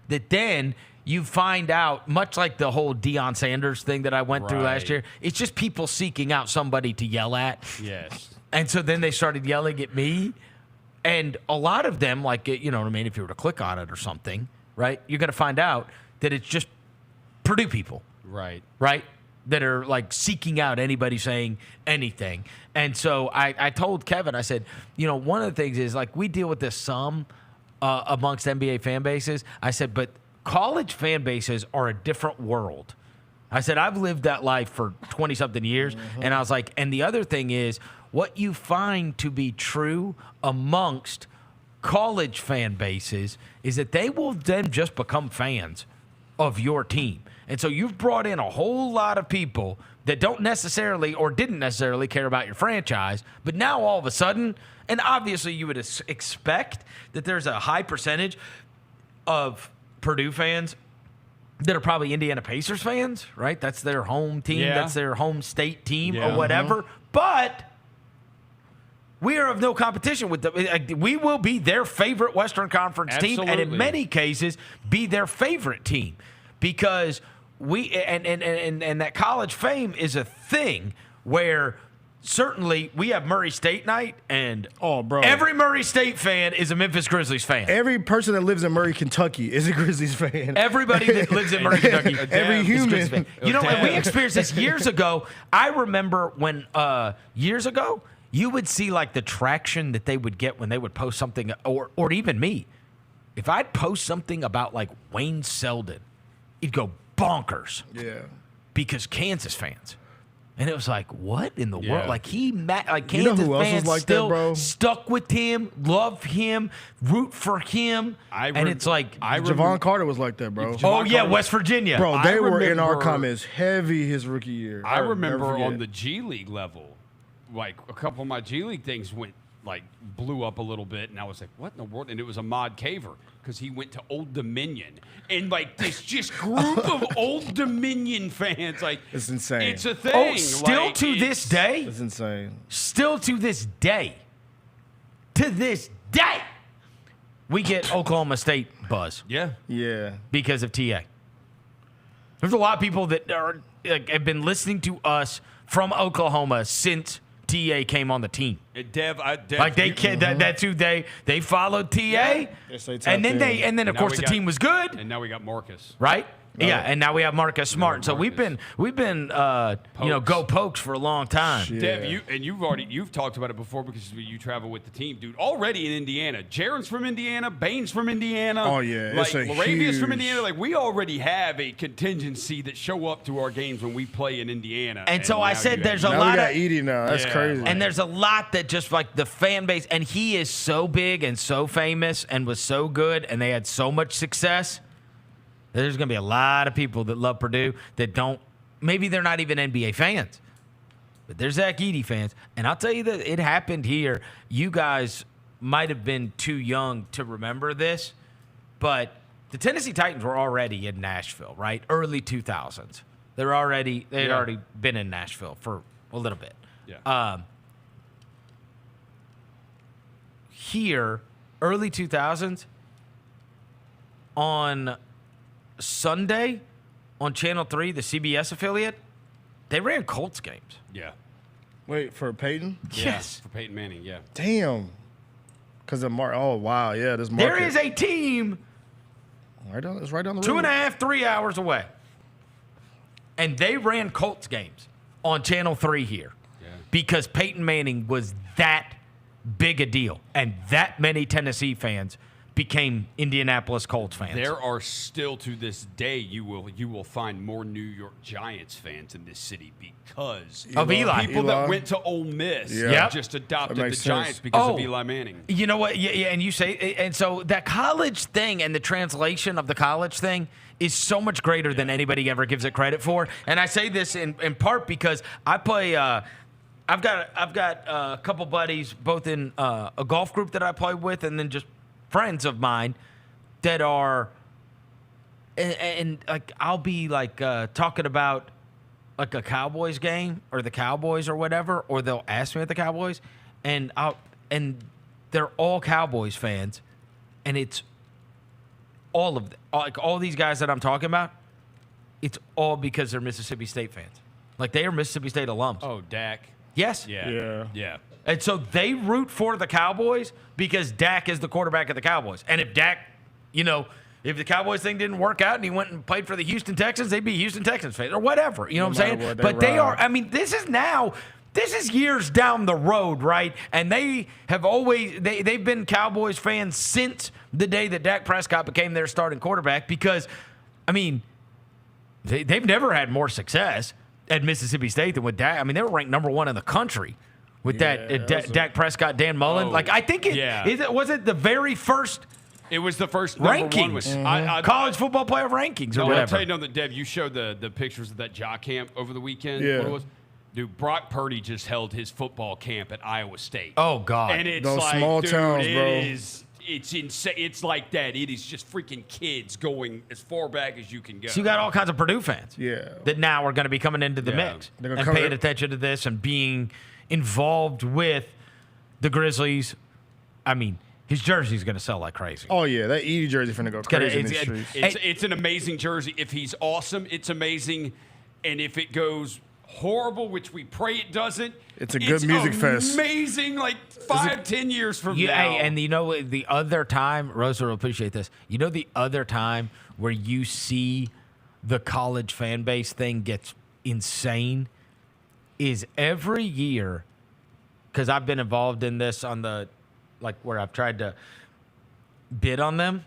that then you find out, much like the whole Deion Sanders thing that I went through last year, it's just people seeking out somebody to yell at. Yes. And so then they started yelling at me. And a lot of them, you know what I mean, if you were to click on it or something, right, you're going to find out that it's just Purdue people. Right. Right? That are seeking out anybody saying anything. And so I told Kevin, I said, one of the things is we deal with this some amongst NBA fan bases. I said, but college fan bases are a different world. I said, I've lived that life for 20-something years. And I was like, and the other thing is, what you find to be true amongst college fan bases is that they will then just become fans of your team. And so you've brought in a whole lot of people that don't necessarily or didn't necessarily care about your franchise, but now all of a sudden, and obviously you would expect that there's a high percentage of Purdue fans that are probably Indiana Pacers fans, right? That's their home team. Yeah. That's their home state team or whatever. But we are of no competition with them. We will be their favorite Western Conference team, and in many cases, be their favorite team, because we and that college fame is a thing where certainly we have Murray State night, and every Murray State fan is a Memphis Grizzlies fan. Every person that lives in Murray, Kentucky is a Grizzlies fan. Everybody that lives in Murray, Kentucky, every human. And we experienced this years ago. I remember when years ago, you would see the traction that they would get when they would post something, or even me. If I'd post something about Wayne Selden, it'd go bonkers. Yeah. Because Kansas fans. And it was what in the world? Kansas you know who else fans was like still that, bro? stuck with him, love him, root for him. It's Javon Carter was like that, bro. West Virginia. Bro, they were in our comments heavy his rookie year. I remember on the G League level, a couple of my G League things went blew up a little bit, and I was like, what in the world? And it was Ahmad Caver, because he went to Old Dominion, and this just group of Old Dominion fans, it's insane. It's a thing. Still to this day? It's insane. Still to this day. To this day. We get Oklahoma State buzz. Yeah. Yeah. Because of TA. There's a lot of people that are have been listening to us from Oklahoma since TA came on the team. Dev, that's who they followed TA, and then of course the team was good, and now we got Marcus, right? Yeah, and now we have Marcus Smart. So we've been go Pokes for a long time. Dev, you've talked about it before because you travel with the team, dude. Already in Indiana, Jaren's from Indiana, Bain's from Indiana. Oh yeah, like Laravia's from Indiana. Like we already have a contingency that show up to our games when we play in Indiana. And so I said, there's a now lot we got of Edey now. That's crazy. And there's a lot that just like the fan base, and he is so big and so famous and was so good, and they had so much success. There's going to be a lot of people that love Purdue that don't, maybe they're not even NBA fans, but they're Zach Edey fans. And I'll tell you that it happened here. You guys might have been too young to remember this, but the Tennessee Titans were already in Nashville, right? Early 2000s. They had already been in Nashville for a little bit. Yeah. Here, early 2000s, on Sunday on Channel 3, the CBS affiliate, they ran Colts games. Yeah. Wait, for Peyton? Yes. For Peyton Manning, yeah. Damn. Because of oh, wow, yeah, this market. There is a team it's right down the road. 2.5, 3 hours away. And they ran Colts games on Channel 3 here because Peyton Manning was that big a deal. And that many Tennessee fans became Indianapolis Colts fans. There are still to this day you will find more New York Giants fans in this city because of Eli. People that went to Ole Miss just adopted the Giants because of Eli Manning. You know what? Yeah, and you say, and so that college thing and the translation of the college thing is so much greater than anybody ever gives it credit for. And I say this in part because I play. I've got a couple buddies both in a golf group that I play with, and then just friends of mine that are, and like I'll be like talking about like a Cowboys game or the Cowboys or whatever, or they'll ask me at the Cowboys, and they're all Cowboys fans, and it's all of them, like all these guys that I'm talking about, it's all because they're Mississippi State fans, like they are Mississippi State alums. Oh, Dak. Yes. Yeah. And so they root for the Cowboys because Dak is the quarterback of the Cowboys. And if Dak, if the Cowboys thing didn't work out and he went and played for the Houston Texans, they'd be Houston Texans fans or whatever. You know what I'm saying? But they are, this is years down the road, right? And they have always, they've been Cowboys fans since the day that Dak Prescott became their starting quarterback because, they've never had more success at Mississippi State than with Dak. They were ranked number 1 in the country. With Dak Prescott, Dan Mullen. I think was it the very first. It was the first rankings, college football playoff rankings or whatever. I'll tell you, Dev, you showed the pictures of that jock camp over the weekend. Yeah. What it was? Dude, Brock Purdy just held his football camp at Iowa State. Oh God! And it's those small towns, bro. It's insane. It's like that. It is just freaking kids going as far back as you can go. So you got all kinds of Purdue fans. Yeah. That now are going to be coming into the mix and paying attention to this and being involved with the Grizzlies. His jersey's going to sell like crazy. Oh, yeah. That Edey jersey finna go crazy in the streets. It's an amazing jersey. If he's awesome, it's amazing. And if it goes horrible, which we pray it doesn't, it's a good music fest. Amazing, like 5-10 years from now. Hey, and the other time, Rosa will appreciate this. The other time where you see the college fan base thing gets insane is every year, because I've been involved in this on the, where I've tried to bid on them.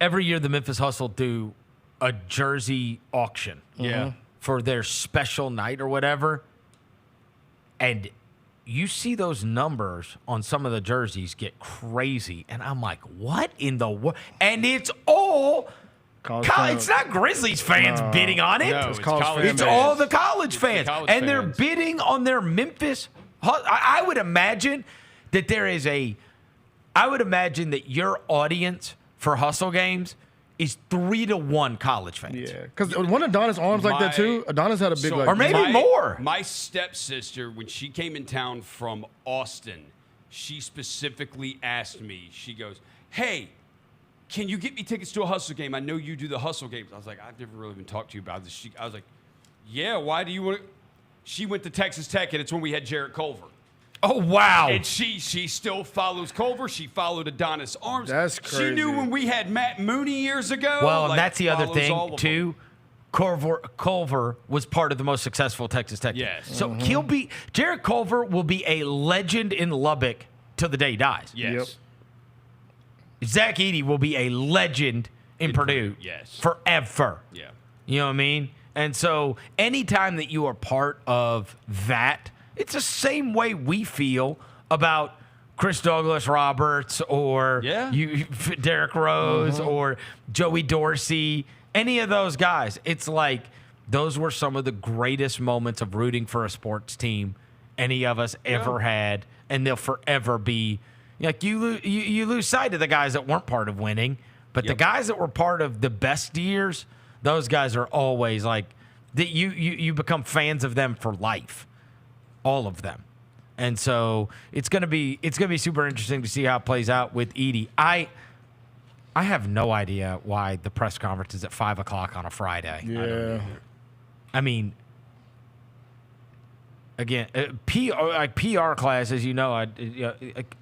Every year the Memphis Hustle do a jersey auction. Yeah. For their special night or whatever. And you see those numbers on some of the jerseys get crazy. And I'm like, what in the world? And it's all it's not Grizzlies fans bidding on it. No, it's all the college fans. And they're bidding on their Memphis. I would imagine that your audience for Hustle games is 3-1 college fans. Yeah, because when Adonis arms like that too, Adonis had a big or maybe more. My stepsister, when she came in town from Austin, she specifically asked me. She goes, "Hey, can you get me tickets to a Hustle game? I know you do the Hustle games." I was like, "I've never really been talked to you about this." I was like, "Yeah, why do you want?" She went to Texas Tech, and it's when we had Jarrett Culver. Oh, wow. And she still follows Culver. She followed Adonis Arms. That's She knew crazy. when we had Matt Mooney years ago. Well, like, that's the other follows all thing, of too. Culver was part of the most successful Texas Tech team. Yes. So Jared Culver will be a legend in Lubbock till the day he dies. Yes. Zach Edey will be a legend in Purdue. Yes. Forever. Yeah. You know what I mean? And so anytime that you are part of that, it's the same way we feel about Chris Douglas Roberts or Derrick Rose or Joey Dorsey, any of those guys. It's like those were some of the greatest moments of rooting for a sports team any of us ever had, and they'll forever be. Like you lose sight of the guys that weren't part of winning, but the guys that were part of the best years, those guys are always like that. You become fans of them for life, all of them, and so it's gonna be super interesting to see how it plays out with Edey. I have no idea why the press conference is at 5 o'clock on a Friday. Yeah, I mean. Again, PR class, as you know,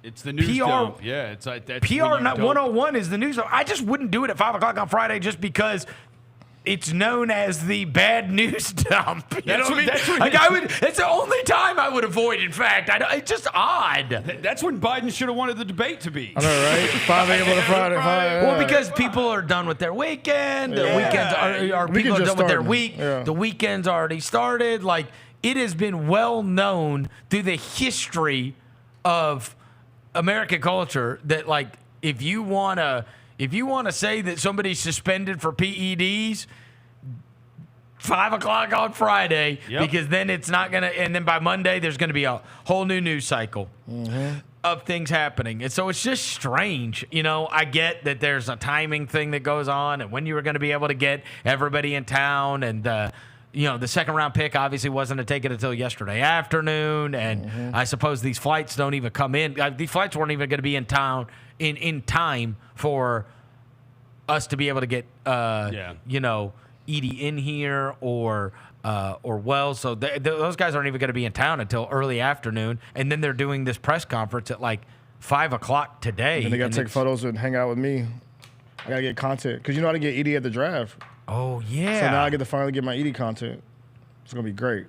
it's the news PR. dump. Yeah, it's like that's PR 101 is the news. I just wouldn't do it at 5 o'clock on Friday just because it's known as the bad news dump. You know what I mean? It's the only time I would avoid. In fact, it's just odd. That's when Biden should have wanted the debate to be. I know, right? 5 a.m. on a Friday. Well, because people are done with their weekend. The weekends are people are done with their week. Yeah. The weekend's already started. Like. It has been well known through the history of American culture that, like, if you wanna say that somebody's suspended for PEDs, 5 o'clock on Friday, because then it's not gonna, and then by Monday there's gonna be a whole new news cycle of things happening, and so it's just strange. You know, I get that there's a timing thing that goes on, and when you were going to be able to get everybody in town, and the second round pick obviously wasn't to take it until yesterday afternoon. And I suppose these flights don't even come in. These flights weren't even going to be in town in time for us to be able to get, Edey in here or Wells. So those guys aren't even going to be in town until early afternoon. And then they're doing this press conference at like 5 o'clock today. And they got to take photos and hang out with me. I got to get content. Because I didn't get Edey at the draft. Oh, yeah. So now I get to finally get my Edey content. It's going to be great.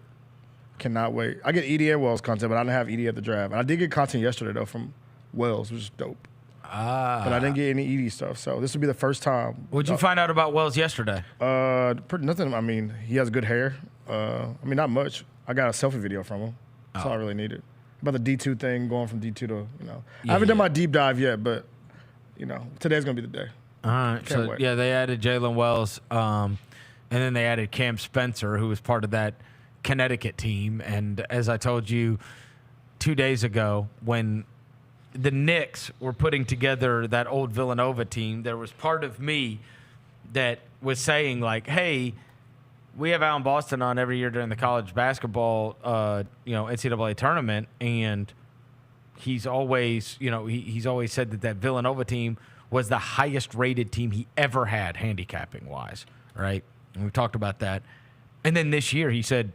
Cannot wait. I get Edey and Wells content, but I didn't have Edey at the draft. And I did get content yesterday, though, from Wells, which is dope. But I didn't get any Edey stuff. So this will be the first time. What'd you find out about Wells yesterday? Nothing. I mean, he has good hair. Not much. I got a selfie video from him. That's all I really needed. About the D2 thing, going from D2 to, I haven't done my deep dive yet, but, today's going to be the day. All right. Can't wait. They added Jaylen Wells, and then they added Cam Spencer, who was part of that Connecticut team. And as I told you 2 days ago, when the Knicks were putting together that old Villanova team, there was part of me that was saying, like, hey, we have Alan Boston on every year during the college basketball, NCAA tournament, and he's always, he's always said that Villanova team was the highest rated team he ever had handicapping wise, right? And we've talked about that. And then this year he said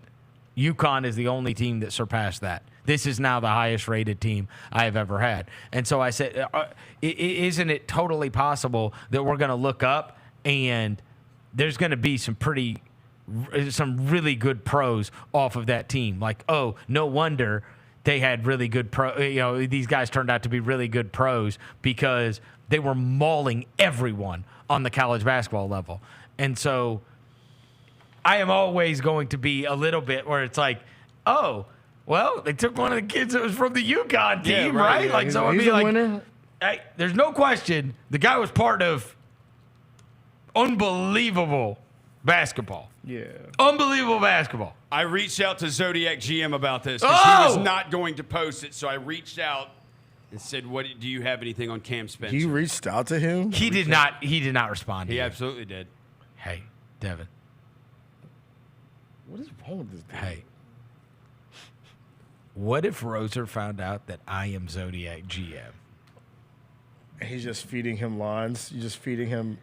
UConn is the only team that surpassed that. This is now the highest rated team I have ever had. And so I said, isn't it totally possible that we're going to look up and there's going to be some really good pros off of that team? Like, oh, no wonder they had really good these guys turned out to be really good pros because they were mauling everyone on the college basketball level. And so I am always going to be a little bit where it's like, oh, well, they took one of the kids that was from the UConn team, right? Yeah. Like, so I'd be like, winner. Hey, there's no question the guy was part of unbelievable basketball. Yeah. Unbelievable basketball. I reached out to Zodiac GM about this because he was not going to post it, so I reached out and said, "What do you have anything on Cam Spencer?" You reached out to him? He did not respond to you. He absolutely did. Hey, Devin. What is wrong with this dude? Hey. What if Roser found out that I am Zodiac GM? And he's just feeding him lines. You're just feeding him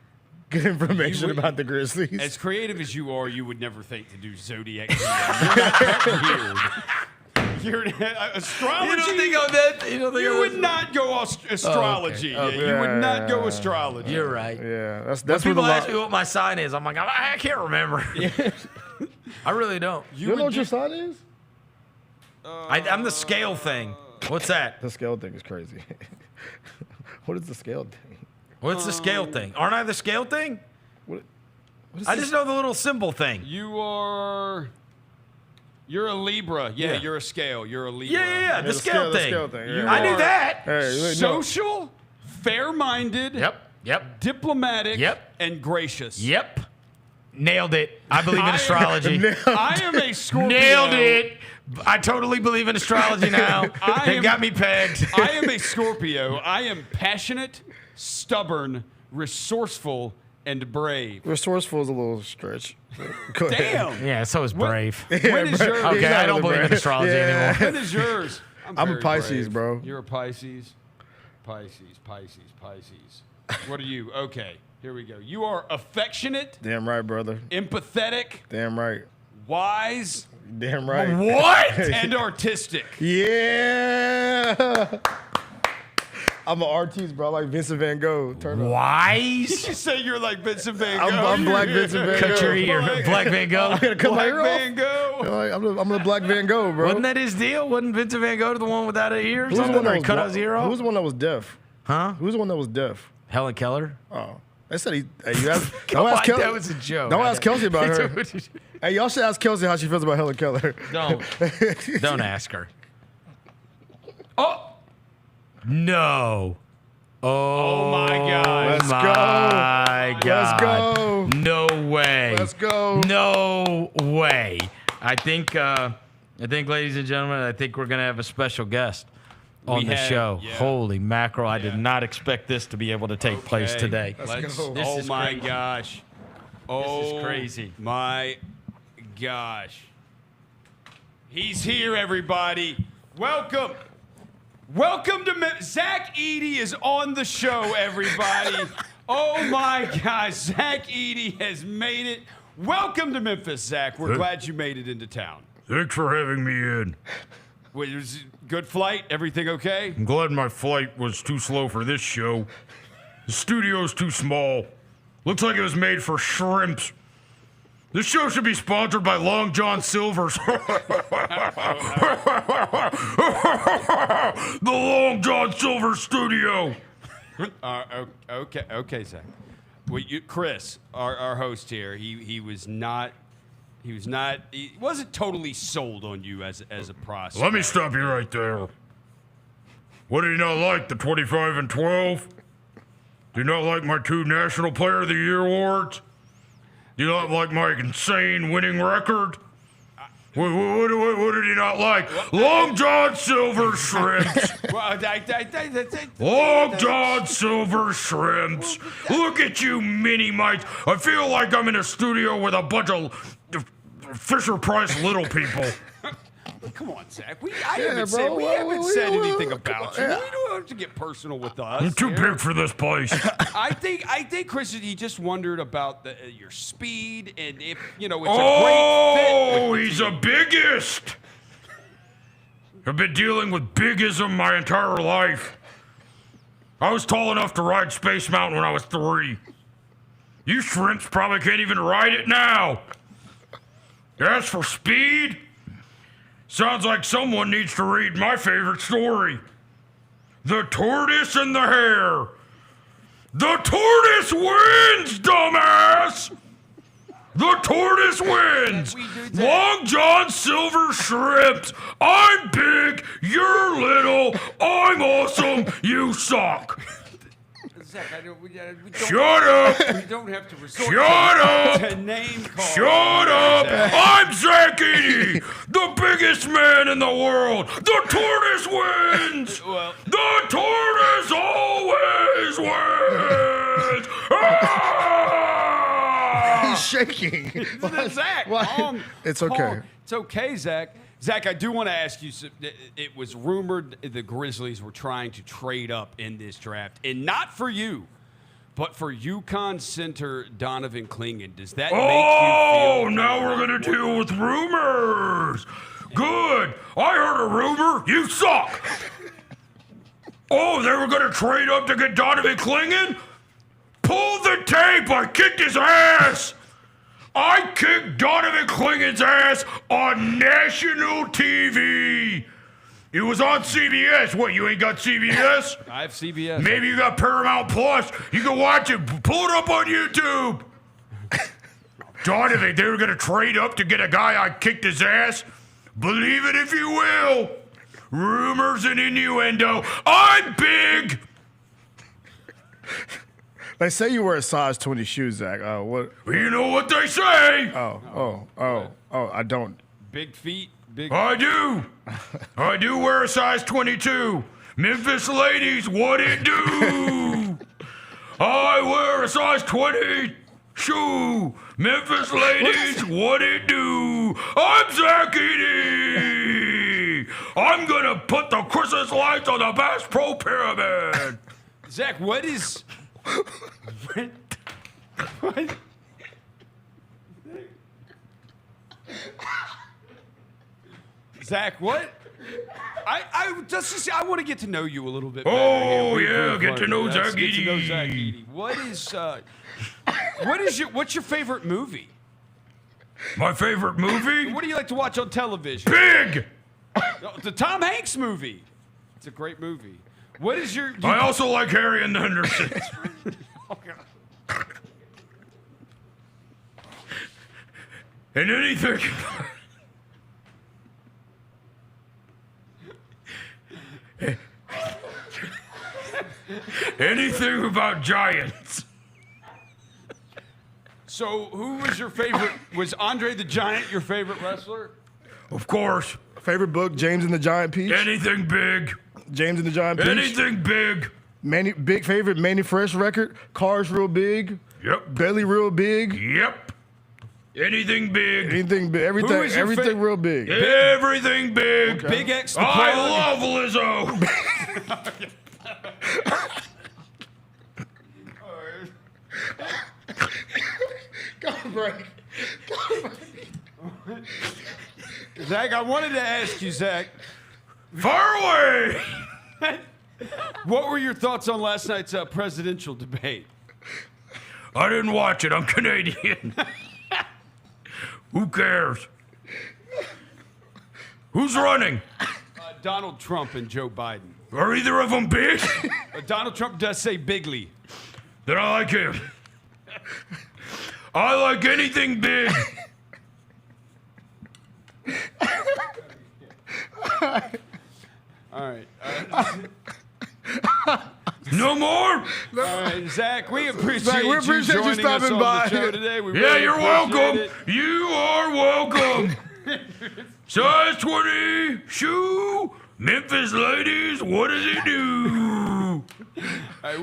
good information about the Grizzlies. As creative as you are, you would never think to do Zodiac GM. You're not that weird. you're astrology. You don't think of that? You would not go astrology. Oh, okay. Yeah, you would not go astrology. You're right. Yeah, that's When people where ask me what my sign is, I'm like, I can't remember. I really don't. You don't know what your sign is? I'm the scale thing. What's that? The scale thing is crazy. What is the scale thing? What's the scale thing? Aren't I the scale thing? What I just know the little symbol thing. You're a Libra. Yeah, Yeah. you're a scale. You're a Libra. Yeah, the scale thing. You I knew are that. Social, fair-minded. Yep. Diplomatic. Yep. And gracious. Yep. Nailed it. I believe in astrology. I am a Scorpio. Nailed it. I totally believe in astrology now. They've got me pegged. I am a Scorpio. I am passionate, stubborn, resourceful, and brave. Resourceful is a little stretch. Go ahead. Damn. Yeah, so is brave. When is yours? Okay, I don't believe in astrology anymore. When is yours? I'm a very Pisces, brave. bro. You're a Pisces. Pisces. What are you? Okay, here we go. You are affectionate. Damn right, brother. Empathetic. Damn right. Wise. Damn right. What? And artistic. Yeah. I'm an artiste, bro. I'm like Vincent Van Gogh. Turn up. Wise? Did you say you're like Vincent Van Gogh? I'm Black Vincent Van Gogh. Cut your ear. Black Van Gogh. I'm gonna cut my Black ear off. Van Gogh. I'm the Black Van Gogh, bro. Wasn't that his deal? Wasn't Vincent Van Gogh the one without an ear? Who's the one that was cut his ear off? Who was the one that was deaf? Huh? Who's the one that was deaf? Helen Keller? Oh. They said you ask, Come don't ask on, Kelsey. that was a joke. Don't ask Kelsey about her. Hey, y'all should ask Kelsey how she feels about Helen Keller. Don't ask her. Oh! No. Oh my God. Let's my go. God. Let's go. No way. Let's go. No way. I think, ladies and gentlemen, I think we're going to have a special guest on the show. Yeah. Holy mackerel. I did not expect this to be able to take place today. Let's go. Oh is my crazy. gosh. This is crazy. My gosh. He's here, everybody. Welcome. Welcome to Zach Edey is on the show, everybody. Oh my gosh, Zach Edey has made it. Welcome to Memphis, Zach. We're glad you made it into town. Thanks for having me in. Was it a good flight? Everything okay? I'm glad my flight was too slow for this show. The studio's too small. Looks like it was made for shrimps. This show should be sponsored by Long John Silver's. The Long John Silver Studio. Okay, Zach. Well, Chris, our host here, he wasn't totally sold on you as a prospect. Let me stop you right there. What do you not like? The 25 and 12? Do you not like my 2 National Player of the Year awards? Do you not like my insane winning record? What did you not like? Long John Silver Shrimps. Long John Silver Shrimps. Look at you, mini mites. I feel like I'm in a studio with a bunch of Fisher Price little people. Come on, Zach. We haven't said anything about you. You don't have to get personal with us. I'm too big for this place. I think, Chris, he just wondered about your speed and if it's a great fit. Oh, he's a biggest. I've been dealing with bigism my entire life. I was tall enough to ride Space Mountain when I was 3. You shrimps probably can't even ride it now. As for speed, sounds like someone needs to read my favorite story. The Tortoise and the Hare. The tortoise wins, dumbass! The tortoise wins! Long John Silver Shrimps. I'm big, you're little, I'm awesome, you suck. Zach, Shut up! We don't have to resort Shut up! to name calling. Shut up! I'm Zach Edey, the biggest man in the world. The tortoise wins. The tortoise always wins. He's shaking. Zach, It's okay. It's okay, Zach. Zach, I do want to ask you, it was rumored the Grizzlies were trying to trade up in this draft, and not for you, but for UConn center Donovan Clingan. Does that make you feel... now we're going to deal with rumors. Good. I heard a rumor. You suck. Oh, they were going to trade up to get Donovan Clingan? Pull the tape. I kicked his ass. I kicked Donovan Clingan's ass on national TV. It was on CBS. What, you ain't got CBS? I have CBS. Maybe you got Paramount Plus. You can watch it. Pull it up on YouTube. Donovan, they were going to trade up to get a guy I kicked his ass. Believe it if you will. Rumors and innuendo. I'm big. They say you wear a size 20 shoes, Zach. What? You know what they say. Oh, I don't. Big feet. Big. I do. I do wear a size 22. Memphis ladies, what it do? I wear a size 20 shoe. Memphis ladies, what it do? I'm Zach Edey. I'm gonna put the Christmas lights on the Bass Pro Pyramid. Zach, what is... what? Zach, what? I want to get to know you a little bit better. Oh yeah, get to know Zach Get to know Edey. Zach Edey. What's your favorite movie? My favorite movie? What do you like to watch on television? Big. The Tom Hanks movie. It's a great movie. What is your? I also like Harry and the Hendersons. And anything. Anything about giants. So, who was your favorite? Was Andre the Giant your favorite wrestler? Of course. Favorite book, James and the Giant Peach? Anything big. James and the Giant Peach? Anything big. Big favorite Manny Fresh record? Cars real big? Yep. Belly real big? Yep. Anything big. Anything big. Everything real big. Everything big. Okay. Big X. I love Lizzo. Go break. Zach, I wanted to ask you, Zach. Far away. What were your thoughts on last night's presidential debate? I didn't watch it. I'm Canadian. Who cares? Who's running? Donald Trump and Joe Biden. Are either of them big? Donald Trump does say bigly. Then I like him. I like anything big. All right. No more? All right, Zach, we appreciate, Zach, we appreciate you joining us stopping on by. the show today. We Yeah, really you're appreciate welcome. it. You are welcome. Size 20 shoe. Memphis ladies, what does it do?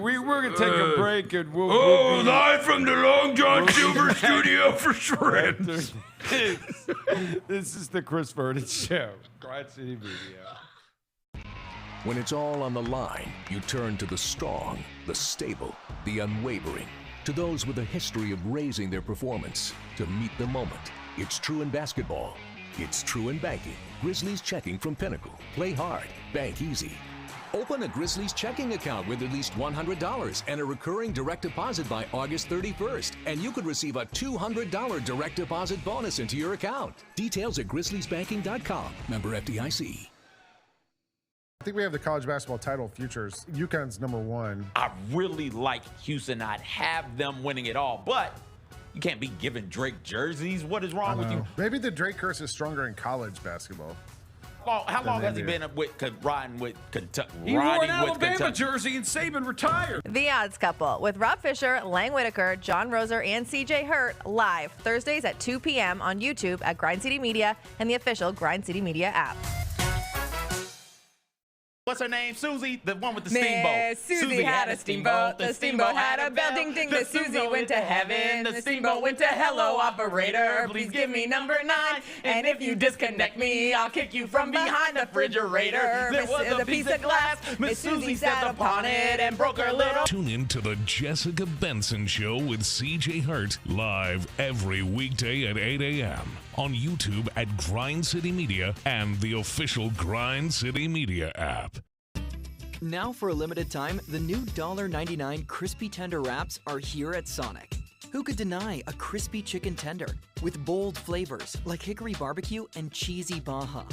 We're going to take a break and we'll be live from the Long John Silver studio for Shrimp. This is the Chris Vernon Show. Grind City Media. When it's all on the line, you turn to the strong, the stable, the unwavering. To those with a history of raising their performance, to meet the moment. It's true in basketball. It's true in banking. Grizzlies checking from Pinnacle. Play hard, bank easy. Open a Grizzlies checking account with at least $100 and a recurring direct deposit by August 31st. And you could receive a $200 direct deposit bonus into your account. Details at grizzliesbanking.com. Member FDIC. I think we have the college basketball title futures. UConn's number one. I really like Houston. I'd have them winning it all, but you can't be giving Drake jerseys. What is wrong with you? Maybe the Drake curse is stronger in college basketball. How long has he been riding with Kentucky? He wore an Alabama jersey and Saban retired. The Odds Couple with Rob Fisher, Lang Whitaker, John Roser, and CJ Hurt live Thursdays at 2 p.m. on YouTube at Grind City Media and the official Grind City Media app. What's her name? Susie, the one with the Miss steamboat. Susie had a steamboat. The steamboat had a bell. Ding ding. The Susie went to heaven. The steamboat went to hello, operator. Please give me number 9. And if you disconnect me, I'll kick you from behind the refrigerator. There was a piece of glass. Miss Susie sat upon it and broke her little. Tune in to the Jessica Benson Show with CJ Hurt live every weekday at 8 a.m. on YouTube at Grind City Media and the official Grind City Media app. Now for a limited time, the new $1.99 crispy tender wraps are here at Sonic. Who could deny a crispy chicken tender with bold flavors like hickory barbecue and cheesy Baja?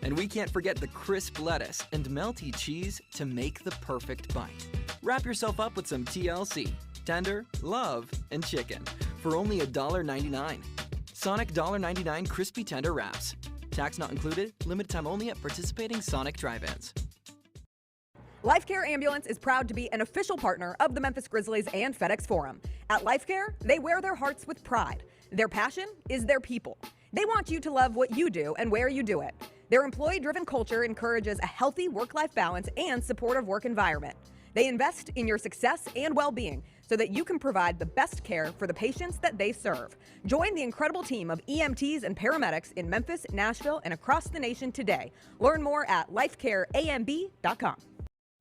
And we can't forget the crisp lettuce and melty cheese to make the perfect bite. Wrap yourself up with some TLC, tender, love, and chicken for only $1.99. Sonic $1.99 crispy tender wraps. Tax not included, limited time only at participating Sonic drive-ins. LifeCare Ambulance is proud to be an official partner of the Memphis Grizzlies and FedEx Forum. At LifeCare, they wear their hearts with pride. Their passion is their people. They want you to love what you do and where you do it. Their employee-driven culture encourages a healthy work-life balance and supportive work environment. They invest in your success and well-being so that you can provide the best care for the patients that they serve. Join the incredible team of EMTs and paramedics in Memphis, Nashville, and across the nation today. Learn more at lifecareamb.com.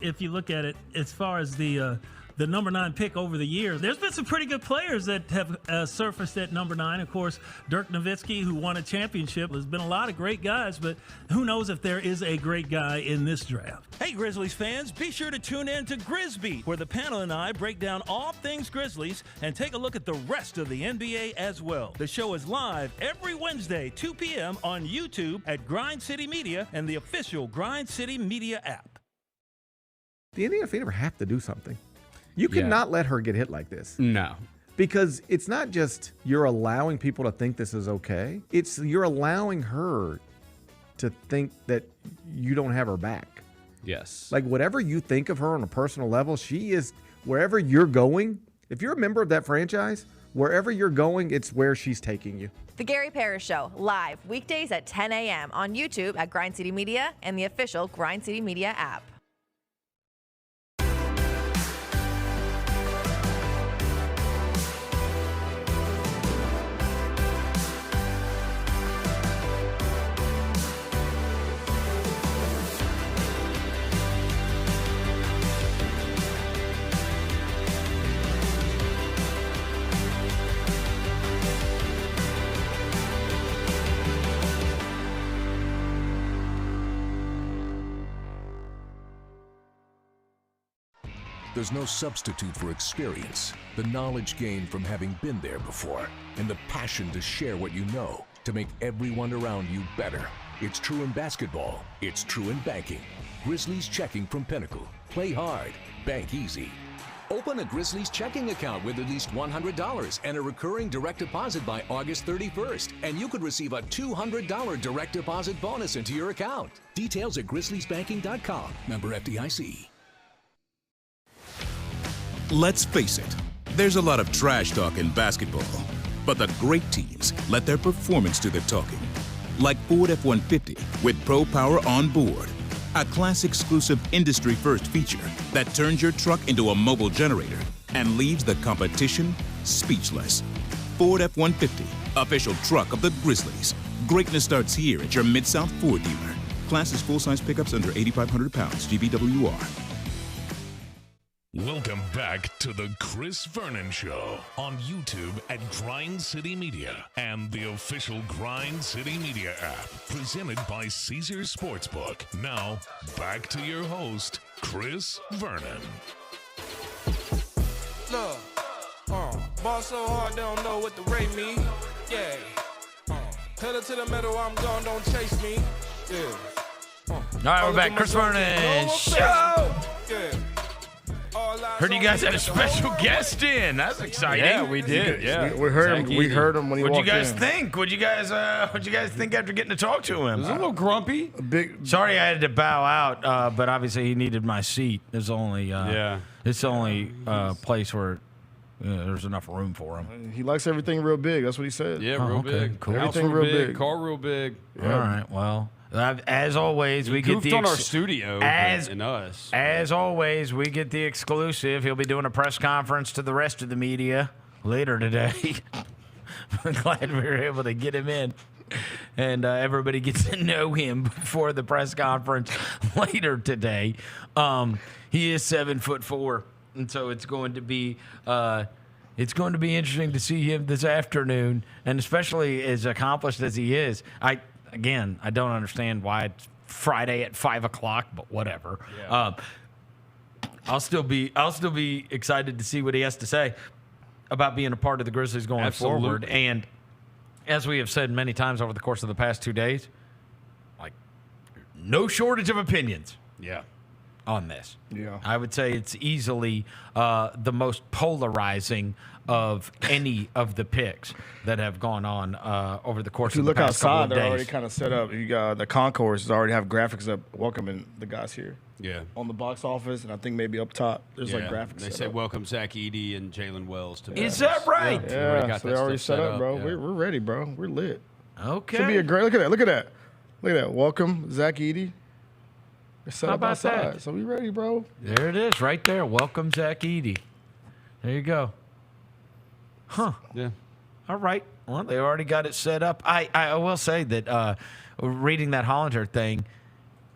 If you look at it as far as the number 9 pick over the years, there's been some pretty good players that have surfaced at number 9. Of course, Dirk Nowitzki, who won a championship. There's been a lot of great guys, but who knows if there is a great guy in this draft. Hey, Grizzlies fans, be sure to tune in to Grizzbeat, where the panel and I break down all things Grizzlies and take a look at the rest of the NBA as well. The show is live every Wednesday, 2 p.m. on YouTube at Grind City Media and the official Grind City Media app. The Indiana Fever have to do something. You cannot let her get hit like this. No. Because it's not just you're allowing people to think this is okay. It's you're allowing her to think that you don't have her back. Yes. Like whatever you think of her on a personal level, she is wherever you're going. If you're a member of that franchise, wherever you're going, it's where she's taking you. The Gary Parrish Show, live weekdays at 10 a.m. on YouTube at Grind City Media and the official Grind City Media app. There's no substitute for experience, the knowledge gained from having been there before, and the passion to share what you know to make everyone around you better. It's true in basketball. It's true in banking. Grizzlies checking from Pinnacle. Play hard. Bank easy. Open a Grizzlies checking account with at least $100 and a recurring direct deposit by August 31st, and you could receive a $200 direct deposit bonus into your account. Details at grizzliesbanking.com. Member FDIC. Let's face it, there's a lot of trash talk in basketball, but the great teams let their performance do the talking. Like Ford F-150 with Pro Power on board, a class-exclusive industry-first feature that turns your truck into a mobile generator and leaves the competition speechless. Ford F-150, official truck of the Grizzlies. Greatness starts here at your Mid-South Ford dealer. Class is full-size pickups under 8,500 pounds, GVWR. Welcome back to the Chris Vernon Show on YouTube at Grind City Media and the official Grind City Media app, presented by Caesars Sportsbook. Now, back to your host, Chris Vernon. Look, ball so hard they don't know what to rate me. Yeah, pedal to the metal, I'm gone, don't chase me. Yeah. All right, we're back. Chris Vernon Show. Yeah. Heard you guys had a special guest in. That's exciting. Yeah, we did. Yeah, we heard him. We heard him when he walked in. What'd you guys think? What'd you guys think after getting to talk to him? He was a little grumpy. Sorry, I had to bow out, but obviously he needed my seat. It's the only place where there's enough room for him. He likes everything real big. That's what he said. Yeah, real big. Cool. Everything real big. Car real big. Yeah. All right. Well, as always, we get the on our studio and us. As always, we get the exclusive. He'll be doing a press conference to the rest of the media later today. I'm glad we were able to get him in, and everybody gets to know him before the press conference later today. He is 7'4", and so it's going to be. It's going to be interesting to see him this afternoon, and especially as accomplished as he is. I don't understand why it's Friday at 5 o'clock, but whatever. Yeah. I'll still be excited to see what he has to say about being a part of the Grizzlies going forward. And as we have said many times over the course of the past 2 days, like, no shortage of opinions. Yeah. On this. Yeah. I would say it's easily the most polarizing of any of the picks that have gone on over the course If you of the look past couple outside, of they're days. already kind of set up. You got the concourses already have graphics up welcoming the guys here. Yeah. On the box office, and I think maybe up top there's like graphics. They set say up. welcome Zach Edey and Jaylen Wells to Is that right? Yeah, so they're already set up, bro. Yeah. We're ready, bro. We're lit. Okay. Should be a great. Look at that. Look at that. Look at that. Welcome Zach Edey. They're set How up about outside, that? so we ready, bro. There it is, right there. Welcome, Zach Edey. There you go. Huh. Yeah. All right. Well, they already got it set up. I will say that reading that Hollander thing,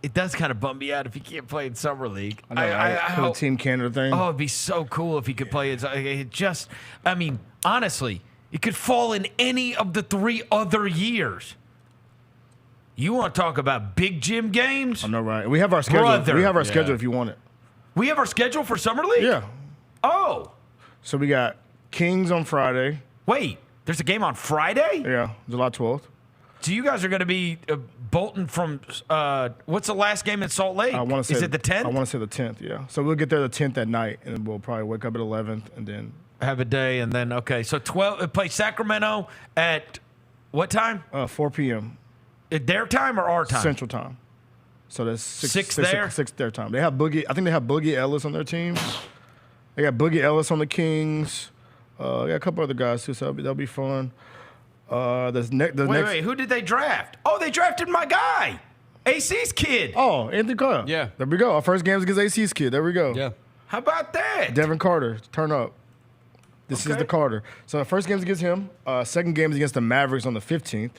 it does kind of bum me out if he can't play in Summer League. I know, right? For the Team Canada thing. Oh, it'd be so cool if he could play it. I mean, honestly, it could fall in any of the 3 other years. You want to talk about big gym games? I know, right? We have our schedule. Brother. We have our schedule if you want it. We have our schedule for Summer League? Yeah. Oh. So we got Kings on Friday. Wait, there's a game on Friday? Yeah, July 12th. So you guys are going to be bolting from what's the last game in Salt Lake? I want to say Is it the 10th? I want to say the 10th. Yeah. So we'll get there the 10th at night, and we'll probably wake up at 11th, and then have a day, and then so 12. Play Sacramento at what time? 4 p.m. Their time or our time? Central time. So that's 6 there? 6 their time. They have Boogie. I think they have Boogie Ellis on their team. They got Boogie Ellis on the Kings. They got a couple other guys too, so that'll be fun. Wait, who did they draft? Oh, they drafted my guy, AC's kid. Oh, Anthony Carter. Yeah. There we go. Our first game's against AC's kid. There we go. Yeah. How about that? Devin Carter, turn up. This is the Carter. So the first game's against him. Second game is against the Mavericks on the 15th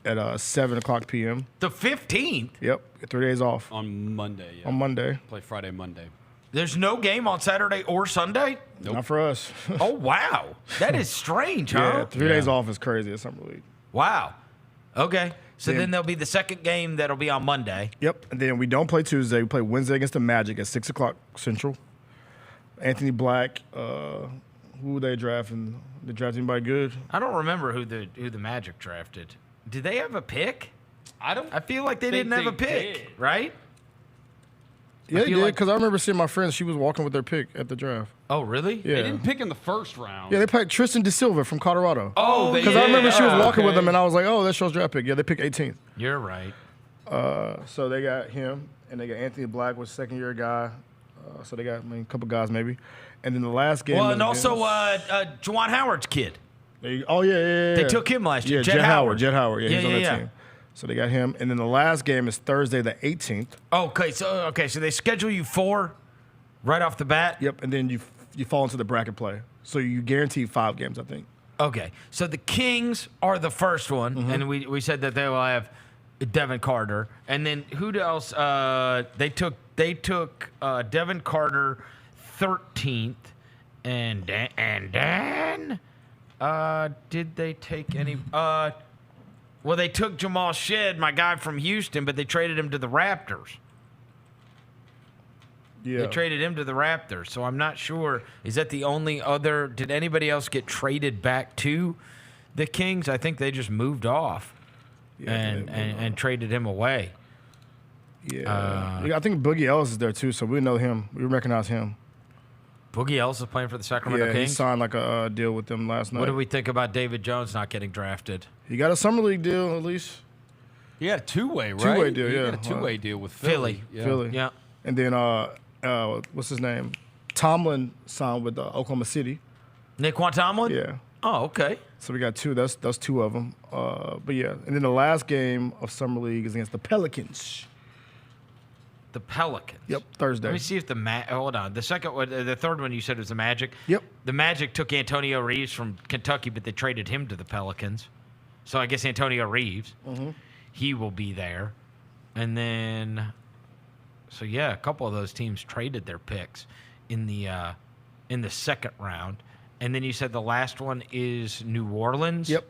at 7 o'clock p.m. The 15th? Yep. Get 3 days off. On Monday. Yeah. On Monday. Play Friday, Monday. There's no game on Saturday or Sunday? Nope. Not for us. Oh, wow. That is strange, huh? Yeah, 3 days off is crazy at Summer League. Wow. Okay. So then there'll be the second game that'll be on Monday. Yep. And then we don't play Tuesday. We play Wednesday against the Magic at 6 o'clock Central. Anthony Black, who they drafting? They draft anybody good? I don't remember who the Magic drafted. Did they have a pick? I feel like they didn't have a pick, right? Yeah, they did, because I remember seeing my friend. She was walking with their pick at the draft. Oh, really? Yeah. They didn't pick in the first round. Yeah, they picked Tristan DeSilva from Colorado. Oh, because I remember she was walking with them, and I was like, oh, that's Show's draft pick. Yeah, they picked 18th. You're right. So they got him, and they got Anthony Black, was a second-year guy. So they got a couple guys maybe. And then the last game. Well, and also Juwan Howard's kid. Oh, yeah. They took him last year. Yeah, Jet Howard. Jet Howard. Yeah, he's on that yeah. team. So they got him. And then the last game is Thursday the 18th. Okay, so they schedule you 4 right off the bat? Yep, and then you fall into the bracket play. So you guarantee 5 games, I think. Okay, so the Kings are the first one, and we said that they will have Devin Carter. And then who else? They took Devin Carter 13th, and then did they take any? Well, they took Jamal Shedd, my guy from Houston, but they traded him to the Raptors. Yeah. They traded him to the Raptors, so I'm not sure. Is that the only other? Did anybody else get traded back to the Kings? I think they just moved off and traded him away. Yeah. I think Boogie Ellis is there too, so we know him. We recognize him. Boogie Ellis is playing for the Sacramento Kings? He signed like a deal with them last night. What do we think about David Jones not getting drafted? He got a Summer League deal at least. He had a two-way, right? Two-way deal, He yeah. got a two-way deal with Philly. Philly. Yeah. And then, what's his name? Tomlin signed with Oklahoma City. Naquan Tomlin? Yeah. Oh, okay. So we got 2. That's 2 of them. But yeah. And then the last game of Summer League is against the Pelicans. The Pelicans. Yep, Thursday. Let me see if hold on. The third one you said was the Magic. Yep. The Magic took Antonio Reeves from Kentucky, but they traded him to the Pelicans. So I guess Antonio Reeves, he will be there. And then, so yeah, a couple of those teams traded their picks in the second round. And then you said the last one is New Orleans? Yep.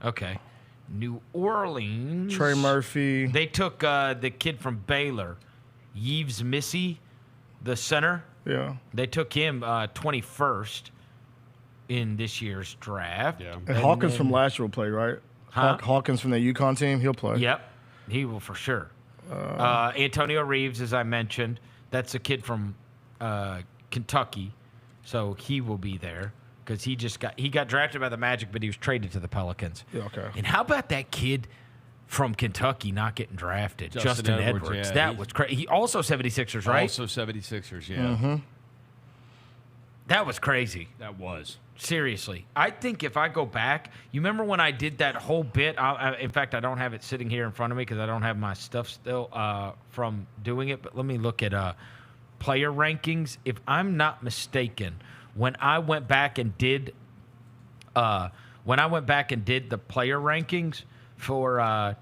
Okay. New Orleans. Trey Murphy. They took the kid from Baylor, Yves Missy, the center. Yeah. They took him 21st in this year's draft. Yeah. And Hawkins from last year will play, right? Huh? Hawkins from the UConn team, he'll play. Yep. He will for sure. Antonio Reeves, as I mentioned, that's a kid from Kentucky, so he will be there because he got drafted by the Magic, but he was traded to the Pelicans. Yeah, okay. And how about that kid from Kentucky not getting drafted, Justin Edwards? Yeah, that was crazy. He also 76ers, right? Also 76ers, yeah. Mm-hmm. That was crazy. That was. Seriously. I think if I go back, you remember when I did that whole bit? In fact, I don't have it sitting here in front of me because I don't have my stuff still from doing it, but let me look at player rankings. If I'm not mistaken, when I went back and did the player rankings for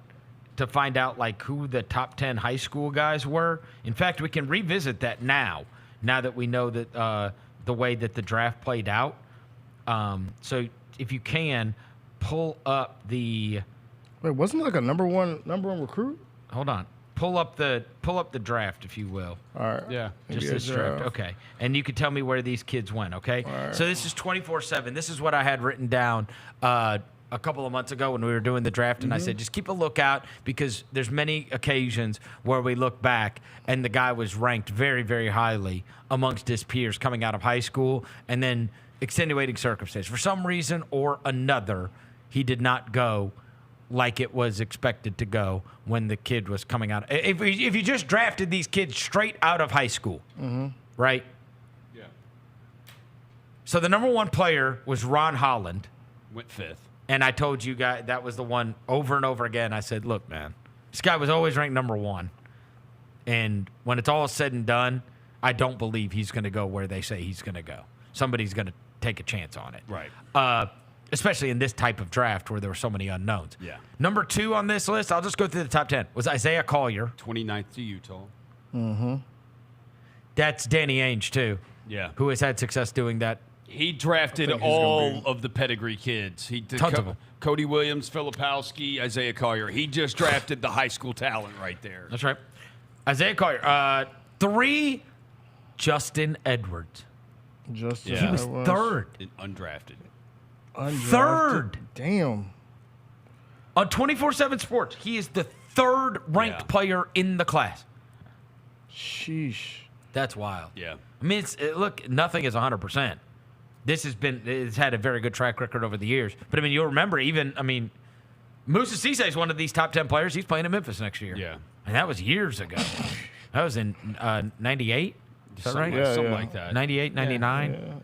to find out like who the top 10 high school guys were. In fact, we can revisit that now that we know that the way that the draft played out. So if you can pull up the Wait, wasn't it like a number one recruit? Hold on. Pull up the draft, if you will. All right. Yeah. Just this draft. Okay. And you can tell me where these kids went, okay? Right. So this is 24/7. This is what I had written down a couple of months ago when we were doing the draft, and I said, just keep a lookout because there's many occasions where we look back and the guy was ranked very, very highly amongst his peers coming out of high school, and then extenuating circumstance. For some reason or another, he did not go like it was expected to go when the kid was coming out. If you just drafted these kids straight out of high school, right? Yeah. So the number one player was Ron Holland. Went 5th. And I told you guys that was the one over and over again. I said, look, man, this guy was always ranked number one. And when it's all said and done, I don't believe he's going to go where they say he's going to go. Somebody's going to take a chance on it. Right. Especially in this type of draft where there were so many unknowns. Yeah. Number 2 on this list, I'll just go through the top 10, was Isaiah Collier. 29th to Utah. Mm-hmm. That's Danny Ainge, too. Yeah. Who has had success doing that. He drafted all of the pedigree kids. He did Tons of them. Cody Williams, Filipowski, Isaiah Collier. He just drafted the high school talent right there. That's right. Isaiah Collier. 3, Justin Edwards. He was third. Undrafted. Third. Damn. On 24/7 Sports, he is the 3rd ranked player in the class. Sheesh. That's wild. Yeah. I mean, look, nothing is 100%. It's had a very good track record over the years. But, I mean, you'll remember Moussa Cisse is one of these top 10 players. He's playing in Memphis next year. Yeah. And that was years ago. That was in 98. Is that right? Something like that. 98, 99.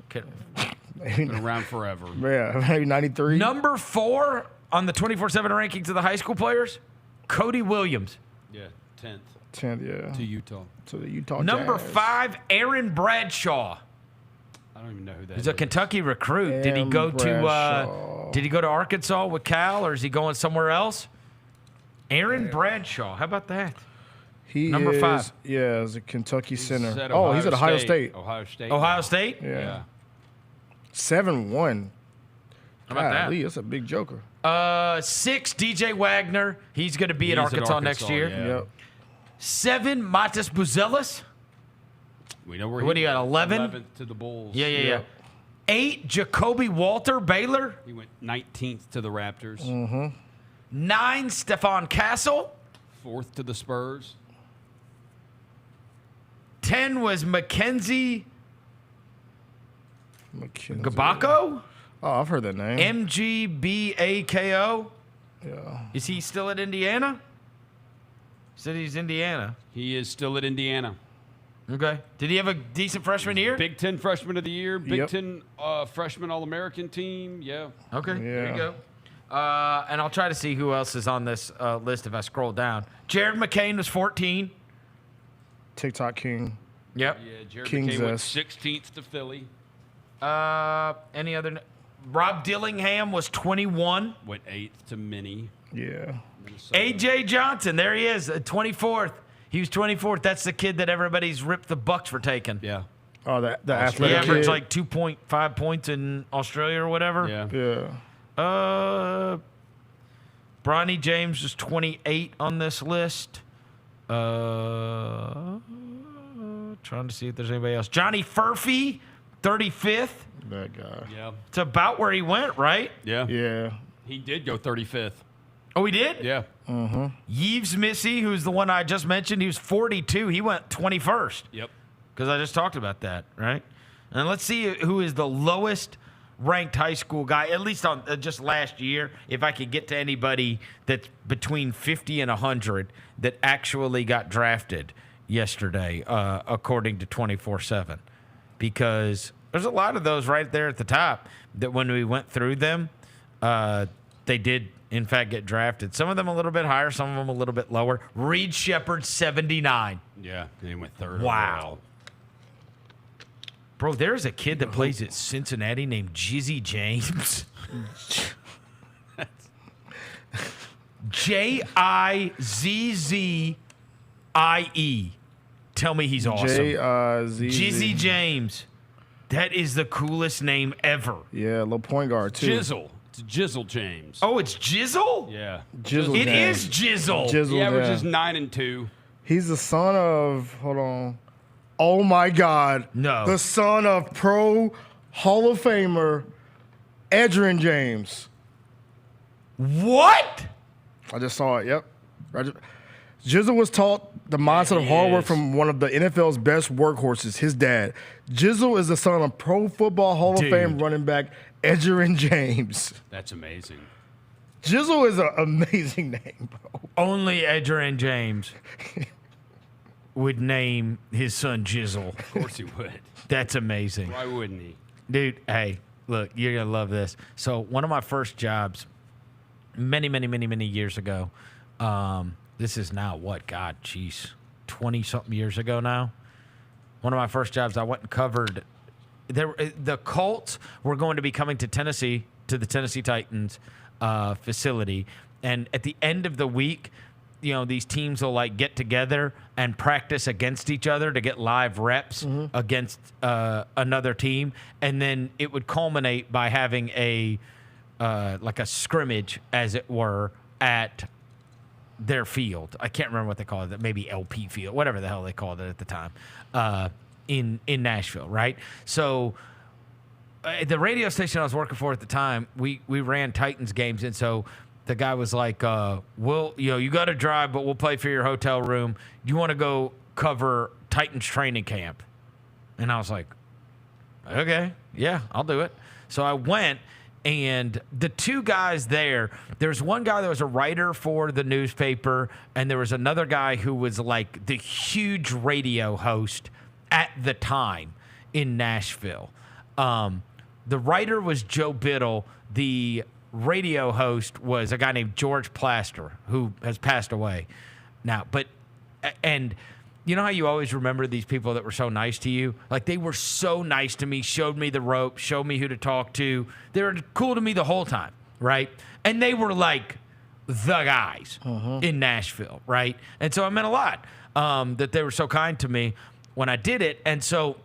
Been around forever. Yeah, maybe 93. Number 4 on the 24/7 rankings of the high school players, Cody Williams. Yeah, 10th. 10th, yeah. To Utah. To the Utah Number Jazz. 5, Aaron Bradshaw. I don't even know who that is. He's a Kentucky recruit. Did he go to Arkansas with Cal, or is he going somewhere else? Aaron Bradshaw. How about that? He Number is, 5. Yeah, is a Kentucky center. at He's at Ohio State. Ohio State. Ohio State? Yeah. 7-1. How about that? Golly, that's a big joker. 6, DJ Wagner. He's going to be at Arkansas next year. Yeah. Yep. 7, Matas Buzelis. We know where What do you got, 11? 11th to the Bulls. Yeah. 8, Jacoby Walter, Baylor. He went 19th to the Raptors. Mm-hmm. 9, Stephon Castle. 4th to the Spurs. 10 was Mackenzie McKenzie. Gabako. Oh, I've heard that name. MGBAKO. Yeah. Is he still at Indiana? Said he's Indiana. He is still at Indiana. Okay. Did he have a decent freshman year? Big Ten Freshman of the Year. Big Yep. Ten Freshman All-American team. Yeah. Okay. There Yeah. you go. And I'll try to see who else is on this list if I scroll down. Jared McCain was 14. TikTok King. Yep. Yeah, Jared King's McKay went ass. 16th to Philly. Any other? Rob Dillingham was 21. Went 8th to Minnie. Yeah. Minnesota. AJ Johnson, there he is, 24th. He was 24th. That's the kid that everybody's ripped the Bucks for taking. Yeah. Oh, the He athletic averaged kid. like 2.5 points in Australia or whatever. Yeah. Bronny James is 28 on this list. Trying to see if there's anybody else. Johnny Furphy, 35th. That guy. Yeah. It's about where he went, right? Yeah. Yeah. He did go 35th. Oh, he did? Yeah. Mm-hmm. Yves Missy, who's the one I just mentioned, he was 42. He went 21st. Yep. Because I just talked about that, right? And let's see who is the lowest ranked high school guy, at least on just last year, if I could get to anybody that's between 50 and 100 that actually got drafted yesterday, according to 24/7. Because there's a lot of those right there at the top that when we went through them, they did, in fact, get drafted. Some of them a little bit higher, some of them a little bit lower. Reed Shepherd, 79. Yeah, and he went third. Wow. Bro, there's a kid that plays at Cincinnati named Jizzy James. Jizzie. Tell me he's awesome. Jizzy James. That is the coolest name ever. Yeah, little point guard, too. Jizzle. It's Jizzle James. Oh, it's Jizzle? Yeah. Jizzle It James. is Jizzle. Jizzle, He averages yeah. 9 and 2. He's the son of, hold on. Oh, my God. No. The son of pro Hall of Famer Edrin James. What? I just saw it, yep. Jizzle was taught the mindset of hard work from one of the NFL's best workhorses, his dad. Jizzle is the son of Pro Football Hall of Fame running back Edrin James. That's amazing. Jizzle is an amazing name, bro. Only Edrin James would name his son Jizzle. Of course he would. That's amazing. Why wouldn't he? Dude, hey, look, you're going to love this. So one of my first jobs many years ago, this is now what? God, jeez, 20-something years ago now. One of my first jobs, I went and covered. The Colts were going to be coming to Tennessee, to the Tennessee Titans facility. And at the end of the week, you know, these teams will like get together and practice against each other to get live reps against another team. And then it would culminate by having a like a scrimmage, as it were, at their field. I can't remember what they called it. Maybe LP Field, whatever the hell they called it at the time, in Nashville, right? So the radio station I was working for at the time, we ran Titans games, and so the guy was like, you got to drive, but we'll pay for your hotel room. Do you want to go cover Titans training camp? And I was like, okay, yeah, I'll do it. So I went, and the two guys there's one guy that was a writer for the newspaper, and there was another guy who was like the huge radio host at the time in Nashville. The writer was Joe Biddle. The radio host was a guy named George Plaster, who has passed away now. And you know how you always remember these people that were so nice to you? Like, they were so nice to me, showed me the ropes, showed me who to talk to. They were cool to me the whole time, right? And they were like the guys in Nashville, right? And so it meant a lot that they were so kind to me when I did it. And so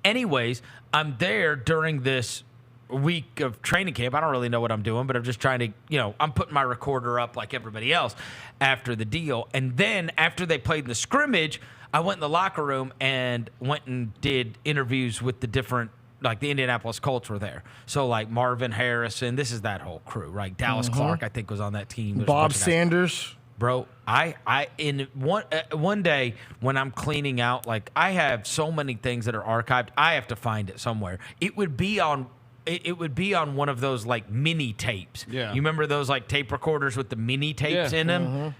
anyways, I'm there during this week of training camp. I don't really know what I'm doing, but I'm just trying to, I'm putting my recorder up like everybody else after the deal. And then after they played the scrimmage, I went in the locker room and went and did interviews with the different, like the Indianapolis Colts were there. So like Marvin Harrison, this is that whole crew, right? Dallas Clark, I think, was on that team. There's Bob Sanders. Bro, I in one day when I'm cleaning out, like, I have so many things that are archived, I have to find it somewhere. It would be on one of those like mini tapes. Yeah. You remember those like tape recorders with the mini tapes in them?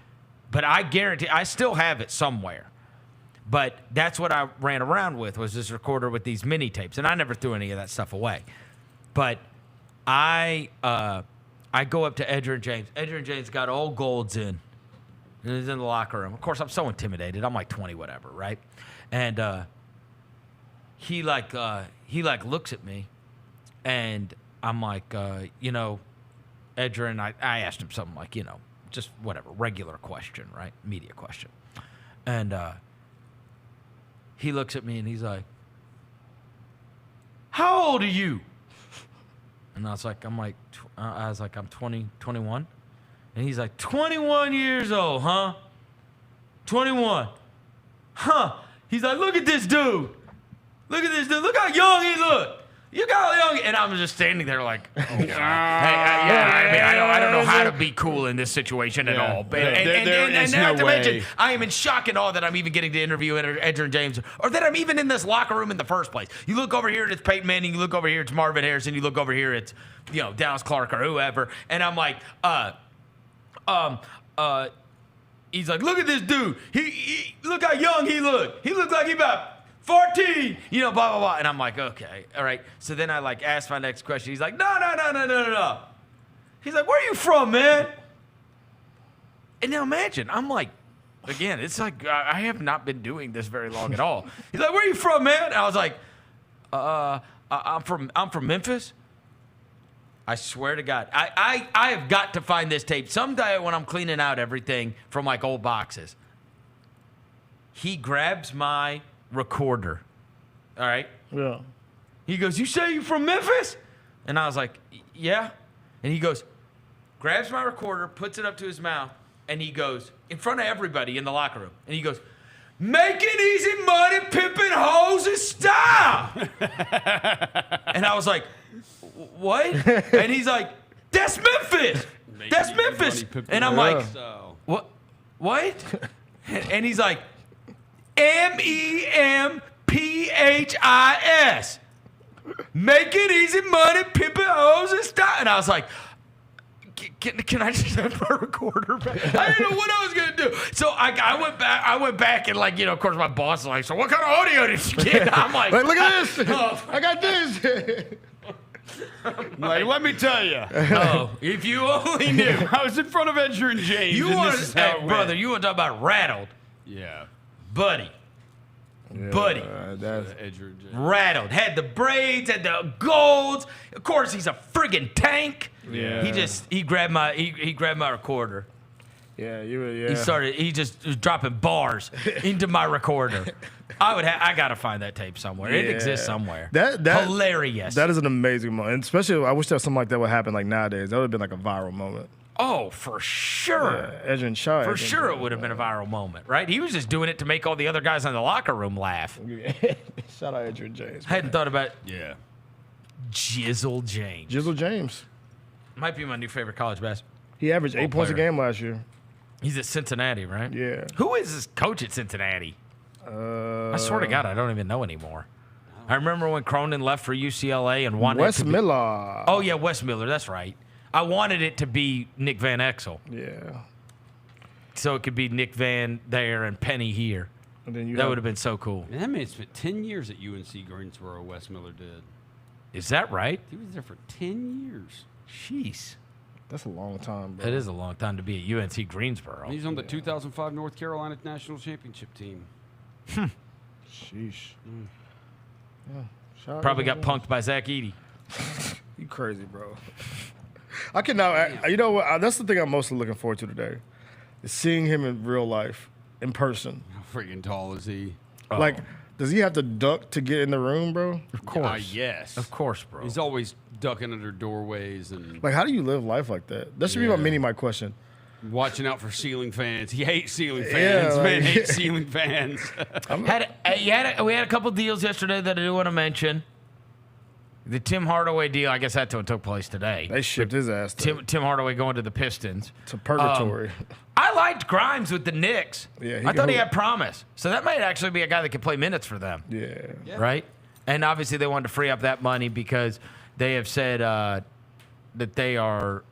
But I guarantee I still have it somewhere. But that's what I ran around with, was this recorder with these mini tapes, and I never threw any of that stuff away. But I go up to Edrin James. Edrin James got all golds in. He's in the locker room. Of course, I'm so intimidated. I'm like 20, whatever, right? And he looks at me, and I'm like, Edrin, I asked him something like, just whatever, regular question, right? Media question. And he looks at me, and he's like, how old are you? And I was like, I'm 20, 21. And he's like, 21 years old, huh? 21. Huh. He's like, look at this dude. Look at this dude. Look how young he look. You got young. And I'm just standing there like, oh, God. I don't know how to be cool in this situation at all. And not to mention, I am in shock and awe that I'm even getting to interview Edgerrin James, or that I'm even in this locker room in the first place. You look over here and it's Peyton Manning. You look over here, it's Marvin Harrison. You look over here, it's Dallas Clark or whoever. And I'm like, he's like, look at this dude. He look how young he look. He looks like he about 14, blah, blah, blah. And I'm like, okay, all right. So then I asked my next question. He's like, no. He's like, where are you from, man? And now imagine, I'm like, again, it's like, I have not been doing this very long at all. He's like, where are you from, man? And I was like, I'm from Memphis. I swear to God, I have got to find this tape. Someday when I'm cleaning out everything from old boxes, he grabs my recorder. All right? Yeah. He goes, you say you from Memphis? And I was like, yeah. And he goes, grabs my recorder, puts it up to his mouth, and he goes, in front of everybody in the locker room, and he goes, making easy money, pimping hoes and style. And I was like, what? And he's like, that's Memphis. That's Memphis. And I'm like, what? And he's like, MEMPHIS. Making easy money, pimping hoes and style. And I was like, can I just have my recorder back? I didn't know what I was going to do. So I went back and of course my boss was like, so what kind of audio did you get? And I'm like, look at this. I got this. Let me tell you. Oh, if you only knew. I was in front of Edgerrin James. Brother, you want to talk about rattled. Yeah. Buddy. That's Edgerrin James. Rattled. Had the braids, had the golds. Of course, he's a friggin' tank. Yeah. He grabbed my recorder. Yeah, He just was dropping bars into my recorder. I gotta find that tape somewhere. It exists somewhere. That hilarious. That is an amazing moment. And especially, I wish that something like that would happen nowadays. That would have been a viral moment. Oh, for sure. Edgerrin Shaw. For sure it would have been a viral moment, right? He was just doing it to make all the other guys in the locker room laugh. Shout out Edgerrin James. Hadn't thought about Jizzle James. Might be my new favorite college basketball. He averaged 8 points a game last year. He's at Cincinnati, right? Yeah. Who is this coach at Cincinnati? I swear to God, I don't even know anymore. I remember when Cronin left for UCLA and wanted Wes Miller. Oh, yeah, Wes Miller. That's right. I wanted it to be Nick Van Exel. Yeah. So it could be Nick Van there and Penny here. And then that would have been so cool. And that man spent 10 years at UNC Greensboro, Wes Miller did. Is that right? He was there for 10 years. Jeez. That's a long time, bro. It is a long time to be at UNC Greensboro. He's on the 2005 North Carolina National Championship team. Sheesh. Yeah. Probably got punked by Zach Edey. You crazy, bro. I cannot. You know what? That's the thing I'm mostly looking forward to today. Is seeing him in real life, in person. How freaking tall is he? Does he have to duck to get in the room, bro? Of course. Yes. Of course, bro. He's always ducking under doorways and. How do you live life like that? That should be my question. Watching out for ceiling fans. He hates ceiling fans. Man hates ceiling fans. We had a couple deals yesterday that I do want to mention. The Tim Hardaway deal, I guess that took place today. They shipped his ass to Tim Hardaway going to the Pistons. To purgatory. I liked Grimes with the Knicks. Yeah, I thought he had promise. So that might actually be a guy that could play minutes for them. Yeah. Right? And obviously they wanted to free up that money because they have said that they are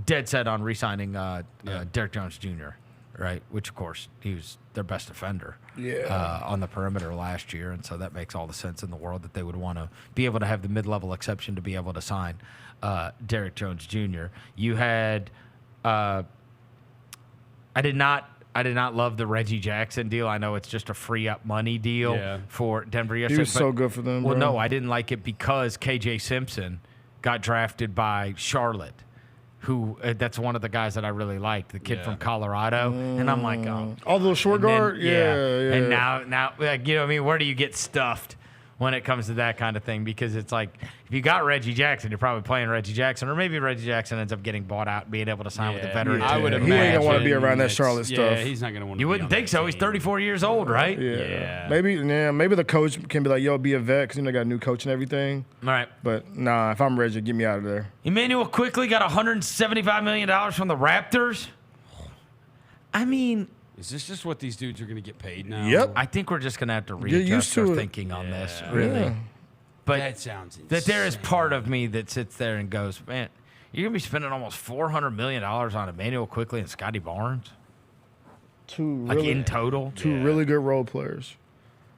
dead set on re-signing Derrick Jones Jr., right? Which, of course, he was their best defender on the perimeter last year, and so that makes all the sense in the world that they would want to be able to have the mid-level exception to be able to sign Derrick Jones Jr. You had I did not love the Reggie Jackson deal. I know it's just a free-up money deal for Denver yesterday. He was so good for them, Well, bro. no, I didn't like it because K.J. Simpson got drafted by Charlotte. That's one of the guys that I really liked, the kid from Colorado. And I'm like, the short guard? And now, you know what I mean? Where do you get stuffed when it comes to that kind of thing, because it's like if you got Reggie Jackson, you're probably playing Reggie Jackson, or maybe Reggie Jackson ends up getting bought out and being able to sign with the veteran. I would He imagine. ain't gonna want to be around that Charlotte stuff. Yeah, he's not gonna want to. You wouldn't think so. He's 34 years old, right? Yeah. Maybe the coach can be like, yo, be a vet, because got a new coach and everything. All right. But nah, if I'm Reggie, get me out of there. Immanuel Quickley got $175 million from the Raptors. I mean, is this just what these dudes are going to get paid now? Yep. I think we're just going to have to readjust our thinking on this, really. Yeah. But that sounds insane. that there is part of me that sits there and goes, man, you're going to be spending almost $400 million on Immanuel Quickley and Scotty Barnes? In total? Two really good role players.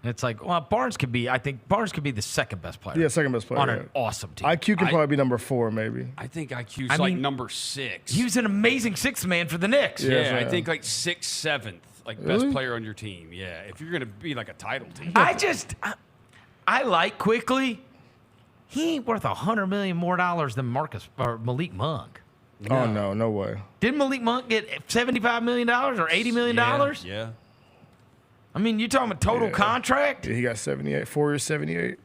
And it's like, well, Barnes could be, I think Barnes could be the second best player. Yeah, second best player. On an awesome team. IQ can probably be number 4, maybe. I think IQ's like number 6. He was an amazing sixth man for the Knicks. Yeah, I think like 6th, 7th, like best player on your team. Yeah, if you're going to be like a title team. I like Quickley. He ain't worth $100 million more than Malik Monk. Oh, no way. Didn't Malik Monk get $75 million or $80 million? Yeah. I mean, you're talking about total contract? Yeah, he got 78, 4 years, 78.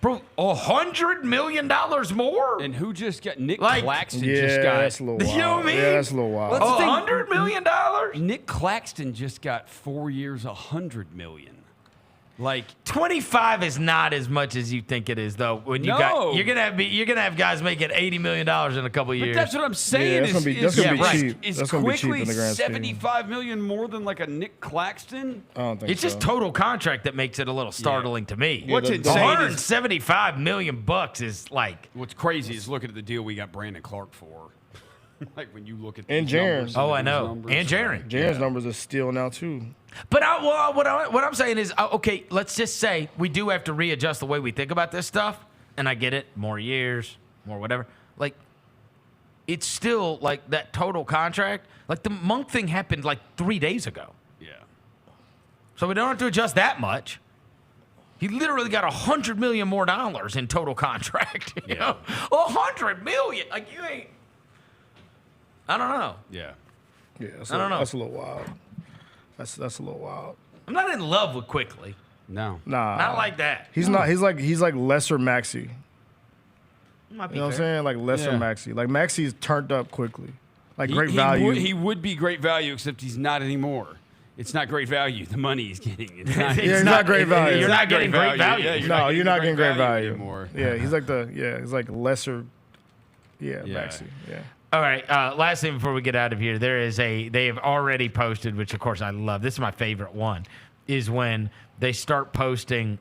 Bro, $100 million more? And who just got Nick Claxton? Yeah, just got, that's a little wild. You know what I mean? Yeah, that's a little wild. $100 million? Nick Claxton just got 4 years, $100 million. Like 25 is not as much as you think it is, though. When you're gonna have guys making $80 million in a couple of years. But that's what I'm saying. That's gonna be cheap. Is That's gonna be cheap Quickley in the grand scheme. $75 million more than like a Nick Claxton? I don't think It's just total contract that makes it a little startling to me. What's insane is $175 million is like. What's crazy is looking at the deal we got Brandon Clark for. Like when you look at and these Jaren. numbers. Oh, I know. Numbers, And Jaren. Jaren's numbers are still now, too. But what I'm saying is, okay, let's just say we do have to readjust the way we think about this stuff. And I get it. More years, more whatever. Like, it's still like that total contract. Like the Monk thing happened like 3 days ago. Yeah. So we don't have to adjust that much. He literally got $100 million more in total contract. You know? $100 million. Like you ain't. I don't know. Yeah. Yeah, I don't know. That's a little wild. That's a little wild. I'm not in love with Quickley. No. Nah. Not like that. He's not. He's like lesser Maxey. Might be You know what I'm fair. saying? Like lesser Maxey. Like Maxey's turned up quickly. Like great he value. He would be great value, except he's not anymore. It's not great value. The money he's getting. It's not, He's not great value. You're not getting great value. Yeah, you're not getting great value anymore. Yeah, he's like lesser. Yeah, Maxey. Yeah. All right. Last thing before we get out of here, they have already posted, which of course I love. This is my favorite one, is when they start posting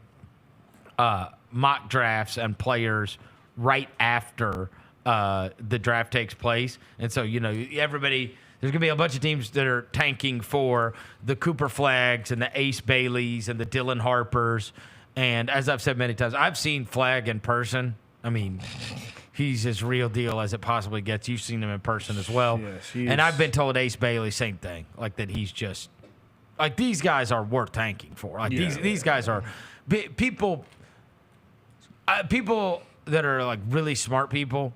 mock drafts and players right after the draft takes place. And so, everybody, there's going to be a bunch of teams that are tanking for the Cooper Flaggs and the Ace Baileys and the Dylan Harpers. And as I've said many times, I've seen Flagg in person. I mean, he's as real deal as it possibly gets. You've seen him in person as well. Yes, and I've been told Ace Bailey, same thing. Like that he's just, like these guys are worth tanking for. Like these guys are, people that are like really smart people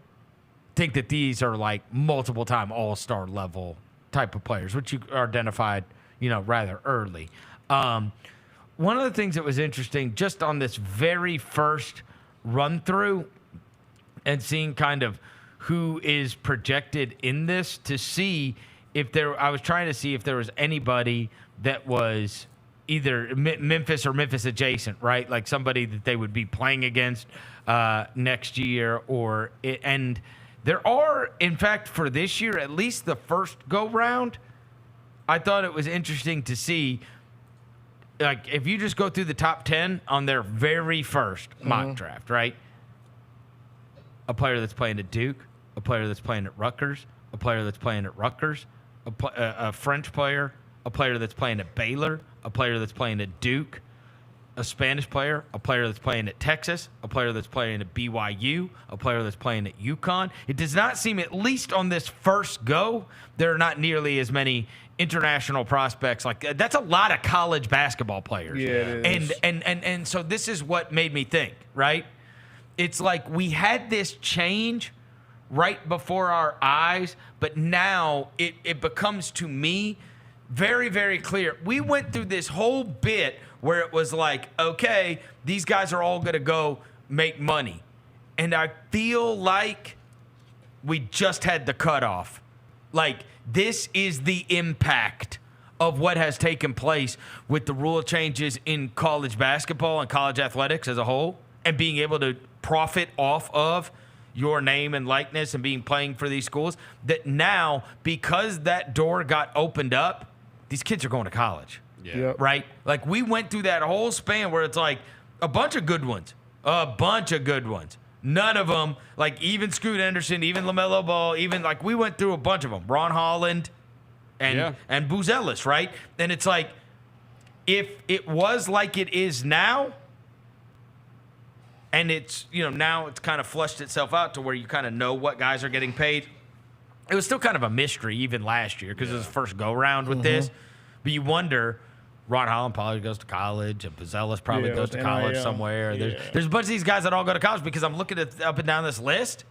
think that these are like multiple time all-star level type of players, which you identified, rather early. One of the things that was interesting just on this very first run through and seeing kind of who is projected in this to see if I was trying to see if there was anybody that was either Memphis or Memphis adjacent, right? Like somebody that they would be playing against next year and there are, in fact, for this year, at least the first go round, I thought it was interesting to see, like if you just go through the top 10 on their very first mock draft, right? A player that's playing at Duke, a player that's playing at Rutgers, a player that's playing at Rutgers, a French player, a player that's playing at Baylor, a player that's playing at Duke, a Spanish player, a player that's playing at Texas, a player that's playing at BYU, a player that's playing at UConn. It does not seem, at least on this first go, there are not nearly as many international prospects. Like that's a lot of college basketball players. Yeah, it is. And so this is what made me think, right? It's like we had this change right before our eyes, but now it becomes to me very, very clear. We went through this whole bit where it was like, okay, these guys are all going to go make money. And I feel like we just had the cutoff. Like, this is the impact of what has taken place with the rule changes in college basketball and college athletics as a whole, and being able to profit off of your name and likeness and playing for these schools, that now, because that door got opened up, these kids are going to college. Yeah. Yep. Right? Like, we went through that whole span where it's like a bunch of good ones. None of them, like even Scoot Henderson, even LaMelo Ball, even like we went through a bunch of them. Ron Holland and Booz Ellis, right? And it's like, if it was like it is now, and it's, now it's kind of flushed itself out to where you kind of know what guys are getting paid. It was still kind of a mystery even last year because it was the first go-round with this. But you wonder, Ron Holland probably goes to college, and Booz Ellis probably goes to college somewhere. There's a bunch of these guys that all go to college, because I'm looking at up and down this list,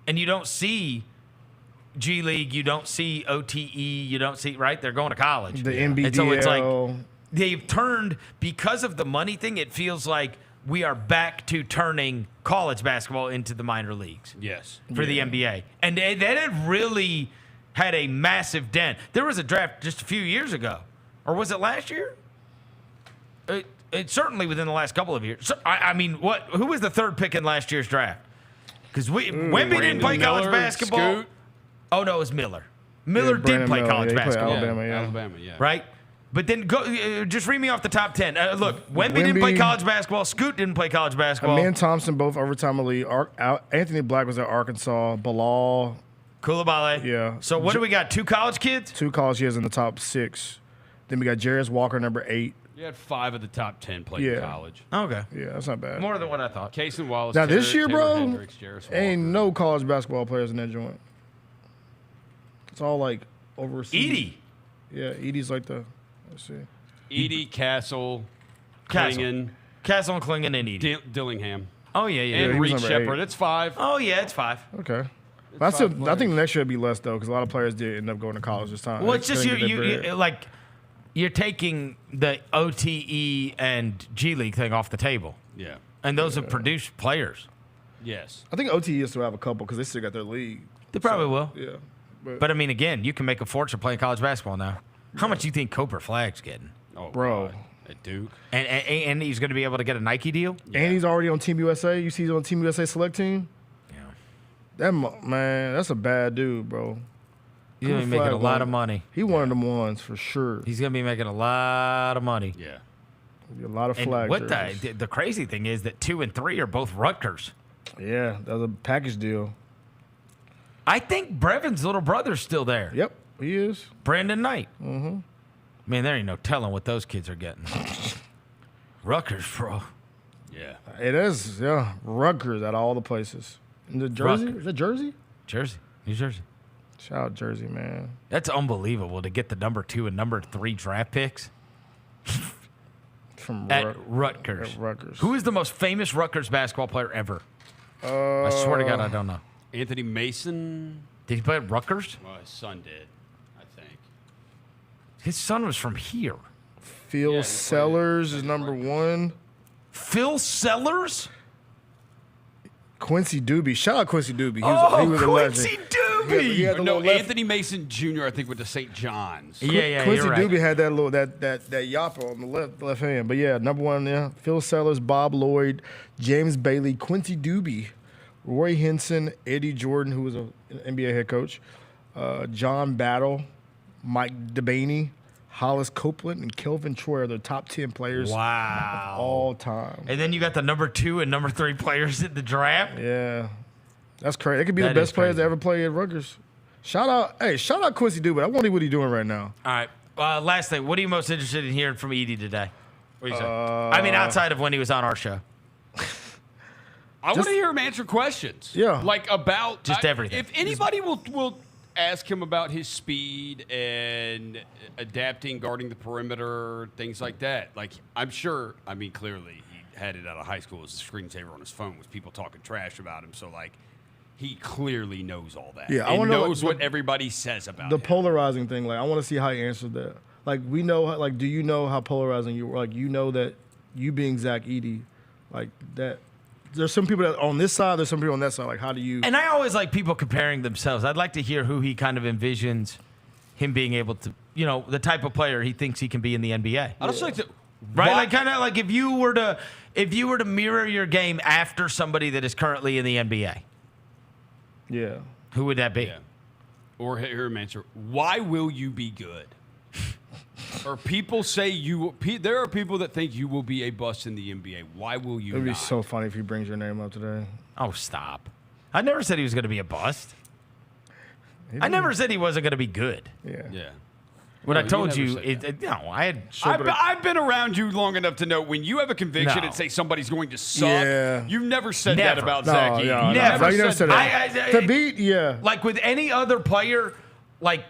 and you don't see G League, you don't see OTE, you don't see, right? They're going to college. The NBDL. And so it's like they've turned, because of the money thing, it feels like we are back to turning college basketball into the minor leagues. Yes. For the NBA. And that had really had a massive dent. There was a draft just a few years ago. Or was it last year? It certainly within the last couple of years. So, I mean, who was the third pick in last year's draft? Because Wemby didn't play college basketball. Scoot. Oh, no, it was Miller. Miller did play college basketball. Alabama, Right? But then just read me off the top 10. Look, Wemby didn't play college basketball. Scoot didn't play college basketball. Amen Thompson, both overtime elite. Anthony Black was at Arkansas. Bilal. Coulibaly. Yeah. So what do we got? 2 college kids? 2 college kids in the top 6. Then we got Jarius Walker, number 8. You had 5 of the top 10 played in college. Okay. Yeah, that's not bad. More than what I thought. Case and Wallace. Now, this year, Taylor bro, Hendricks, Jarius Walker. ain't no college basketball players in that joint. It's all like overseas. Edey. Yeah, Edey's like the, let's see. Edey, Castle, Castle Klingon. Castle and Klingon and Edey. Dillingham. Oh, yeah. And he was Reed number Shepard. 8. It's 5. Oh, yeah, it's 5. Okay. But I think next year will be less, though, because a lot of players did end up going to college this time. Well, it's just you're taking the OTE and G League thing off the table. Yeah. And those have produced players. Yes. I think OTE still have a couple because they still got their league. They probably will. Yeah. But, I mean, again, you can make a fortune playing college basketball now. How much do you think Cooper Flagg's getting? Oh, bro. God. At Duke. And he's going to be able to get a Nike deal? Yeah. And he's already on Team USA. You see he's on Team USA select team? Yeah. Man, that's a bad dude, bro. He's going to be making a lot of money. He one of them ones for sure. He's going to be making a lot of money. Yeah. A lot of flag. What the crazy thing is that 2 and 3 are both Rutgers. Yeah, that was a package deal. I think Brevin's little brother's still there. Yep, he is. Brandon Knight. Mm-hmm. Man, there ain't no telling what those kids are getting. Rutgers, bro. Yeah. It is, yeah. Rutgers at all the places. In the Jersey? Rutgers. Is that Jersey? Jersey. New Jersey. Shout out Jersey, man. That's unbelievable to get the number 2 and number 3 draft picks. From Rutgers. At Rutgers. Who is the most famous Rutgers basketball player ever? I swear to God, I don't know. Anthony Mason. Did he play at Rutgers? Well, his son did, I think. His son was from here. Phil Sellers is number 1. Phil Sellers? Quincy Doobie. Shout out Quincy Doobie. He was a Quincy legend. Doobie! He had the No, little left- Anthony Mason Jr., I think, went to St. John's. Yeah, Quincy you're right. Doobie had that little that yapper on the left hand. But yeah, number 1, yeah. Phil Sellers, Bob Lloyd, James Bailey, Quincy Doobie, Roy Henson, Eddie Jordan, who was an NBA head coach, John Battle, Mike DeBaney, Hollis Copeland, and Kelvin Troy are the top 10 players of all time. And then you got the number 2 and number 3 players in the draft. Yeah. That's crazy. They could be That the is best players crazy. to ever play at Rutgers. Shout out Quincy Doobie. I wonder what he's doing right now. All right. Last thing. What are you most interested in hearing from Edey today? What do you say? I mean, outside of when he was on our show. I want to hear him answer questions. Yeah. Like about Just everything. If anybody will ask him about his speed and adapting, guarding the perimeter, things like that. Like, I'm sure, I mean, clearly he had it out of high school as a screensaver on his phone with people talking trash about him. So, like, he clearly knows all that. Yeah, I and wanna know, knows like, what everybody says about the him. polarizing thing. Like, I want to see how he answers that. Like, we know, like, do you know how polarizing you were? Like, you know that you being Zach Edey, like that. There's some people that on this side. There's some people on that side. Like, how do you? And I always like people comparing themselves. I'd like to hear who he kind of envisions him being able to, the type of player he thinks he can be in the NBA. I'd also like to, right? Like kind of like if you were to mirror your game after somebody that is currently in the NBA. Yeah. Who would that be? Yeah. Or hear him answer, why will you be good? Or people say there are people that think you will be a bust in the NBA. Why will you It would be not? so funny if he brings your name up today. Oh, stop. I never said he was going to be a bust. I never said he wasn't going to be good. Yeah. Yeah. What I told you, I've been around you long enough to know when you have a conviction No. and say somebody's going to suck, Yeah. you've never said Never. that about No, Zach Edey. no, You no. never You never said that. To beat, yeah. Like with any other player, like,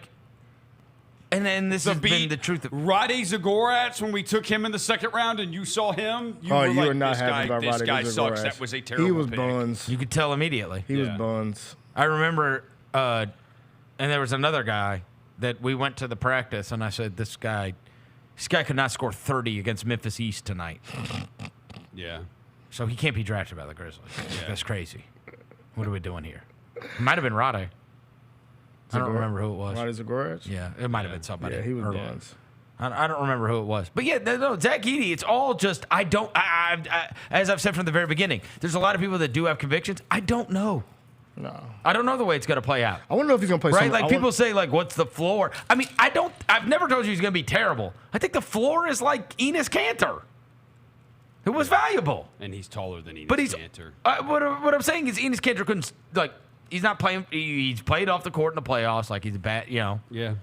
and then this has been the truth. Rade Zagoratz, when we took him in the second round and you saw him, you were you like, were not this happy about this Rade guy sucks. Zagoratz. That was a terrible He was pick. buns. You could tell immediately. He was buns. I remember, and there was another guy that we went to the practice, and I said, this guy could not score 30 against Memphis East tonight. Yeah. So he can't be drafted by the Grizzlies. That's crazy. What are we doing here? It might have been Rade. I don't remember who it was. Rade Zagoratz? Yeah, it might have been somebody. Yeah, he was early. buns. I don't remember who it was. But yeah, no, Zach Edey, it's all just, as I've said from the very beginning, there's a lot of people that do have convictions. I don't know. No. I don't know the way it's going to play out. I want to know if he's going to play Right? some- Like people say, like, what's the floor? I mean, I've never told you he's going to be terrible. I think the floor is like Enes Kanter, who was valuable. And he's taller than Enes But he's, Kanter. what I'm saying is Enes Kanter couldn't, like, he's not playing, he's played off the court in the playoffs, like he's a bad, Yeah.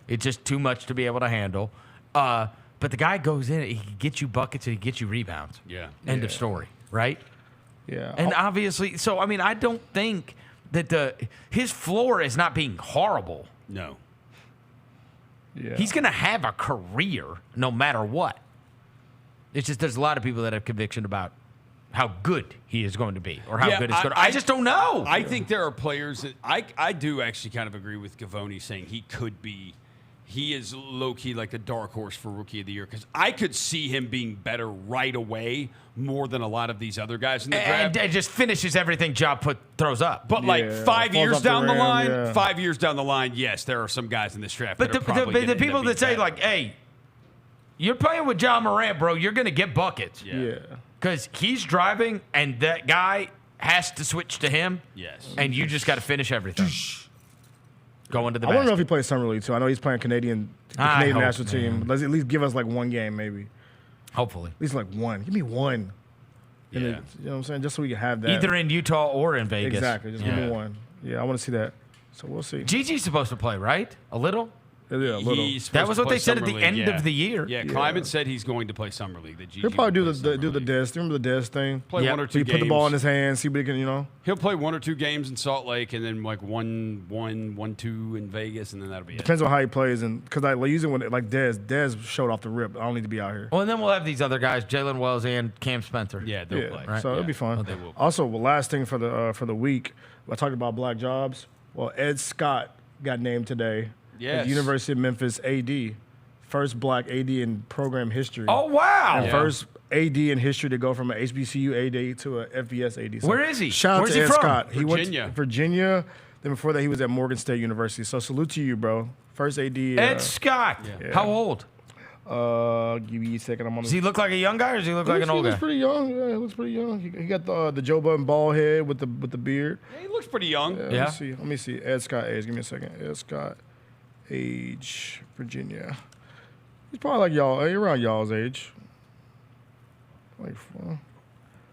It's just too much to be able to handle. But the guy goes in, he can get you buckets and he can get you rebounds. Yeah. End of story, right? Yeah. And obviously, so, I mean, I don't think that his floor is not being horrible. No. Yeah. He's going to have a career no matter what. It's just there's a lot of people that have conviction about how good he is going to be or how good it's going to be. I just don't know. I think there are players that I do actually kind of agree with Gavoni saying he could be. He is low-key like a dark horse for Rookie of the Year because I could see him being better right away more than a lot of these other guys in the draft. And it just finishes everything Ja throws up. But like 5 years off the down the rim, line, yeah. 5 years down the line, yes, there are some guys in this draft But that are probably the people that say, like, hey, you're playing with Ja Morant, bro, you're going to get buckets. Yeah. Because he's driving, and that guy has to switch to him. Yes. And you just got to finish everything. Going to the I want to know if basket. he plays summer league too. I know he's playing the Canadian hope, national team. man. Let's at least give us like one game, maybe. Hopefully. At least like one. Give me one. And Yeah. then, you know what I'm saying? Just so we can have that. Either in Utah or in Vegas. Exactly. Just give me one. Yeah, I want to see that. So we'll see. Gigi's supposed to play, right? A little? Yeah, a little. He's That supposed was to what play they said at Summer the League, end yeah. of the year. Yeah, Kleiman said he's going to play Summer League. That He'll probably do the Des. Remember the Des thing? Play one or two He games. put the ball in his hand, see what he can, you know. He'll play 1 or 2 games in Salt Lake, and then like 1, 2 in Vegas, and then that'll be it. Depends on how he plays, and because I usually when like Des showed off the rip. I don't need to be out here. Well, and then we'll have these other guys, Jalen Wells and Cam Spencer. Yeah, they'll play. Right? So it'll be fun. Oh, they will. Also, the last thing for the week, I talked about black jobs. Well, Ed Scott got named today. Yes. As University of Memphis AD, first black AD in program history. Oh, wow. And Yeah. first AD in history to go from an HBCU AD to a FBS AD. So Where is he? Shout out Where's to he Ed from? Scott. He went Virginia. to Virginia. Then before that, he was at Morgan State University. So salute to you, bro. First AD. Ed Scott. Yeah. How old? Give me a second. I'm on. Does he look like a young guy or does he look like an old He looks guy? pretty young. Yeah, he looks pretty young. He got the Joe Budden bald head with the beard. Yeah, he looks pretty young. Let me see. Ed Scott age. Give me a second. Ed Scott age. Virginia. He's probably like y'all. Around y'all's age. Like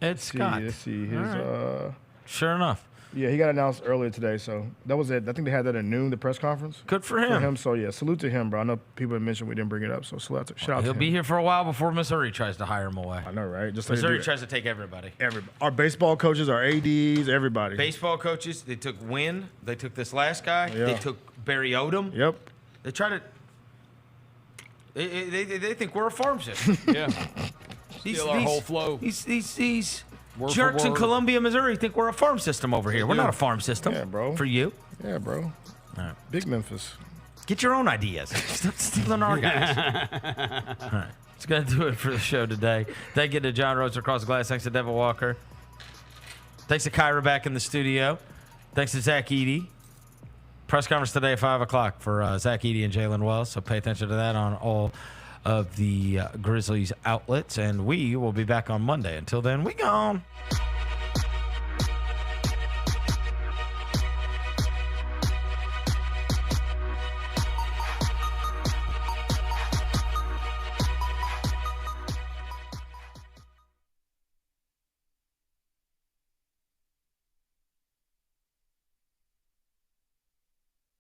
Ed Scott. Let's see. His All right. Sure enough. Yeah, he got announced earlier today, so that was it. I think they had that at noon, the press conference. Good for him. So yeah, salute to him, bro. I know people had mentioned we didn't bring it up, so shout out He'll to him. be here for a while before Missouri tries to hire him away. I know, right? Just like they Missouri do. tries to take everybody. Our baseball coaches, our ADs, everybody. Baseball coaches, they took Wynn. They took this last guy. Yeah. They took Barry Odom. Yep. They try to. They think we're a farm system. Yeah. Steal our whole flow. These Word for Jerks in word. Columbia, Missouri think we're a farm system over here. We're not a farm system. Yeah, bro. For you. Yeah, bro. All right. Big Memphis. Get your own ideas. Stop stealing our guys. All right. It's going to do it for the show today. Thank you to John Rhodes across the glass. Thanks to Devin Walker. Thanks to Kyra back in the studio. Thanks to Zach Edey. Press conference today at 5 o'clock for Zach Edey and Jaylen Wells. So pay attention to that on all of the Grizzlies outlets. And we will be back on Monday. Until then, we gone.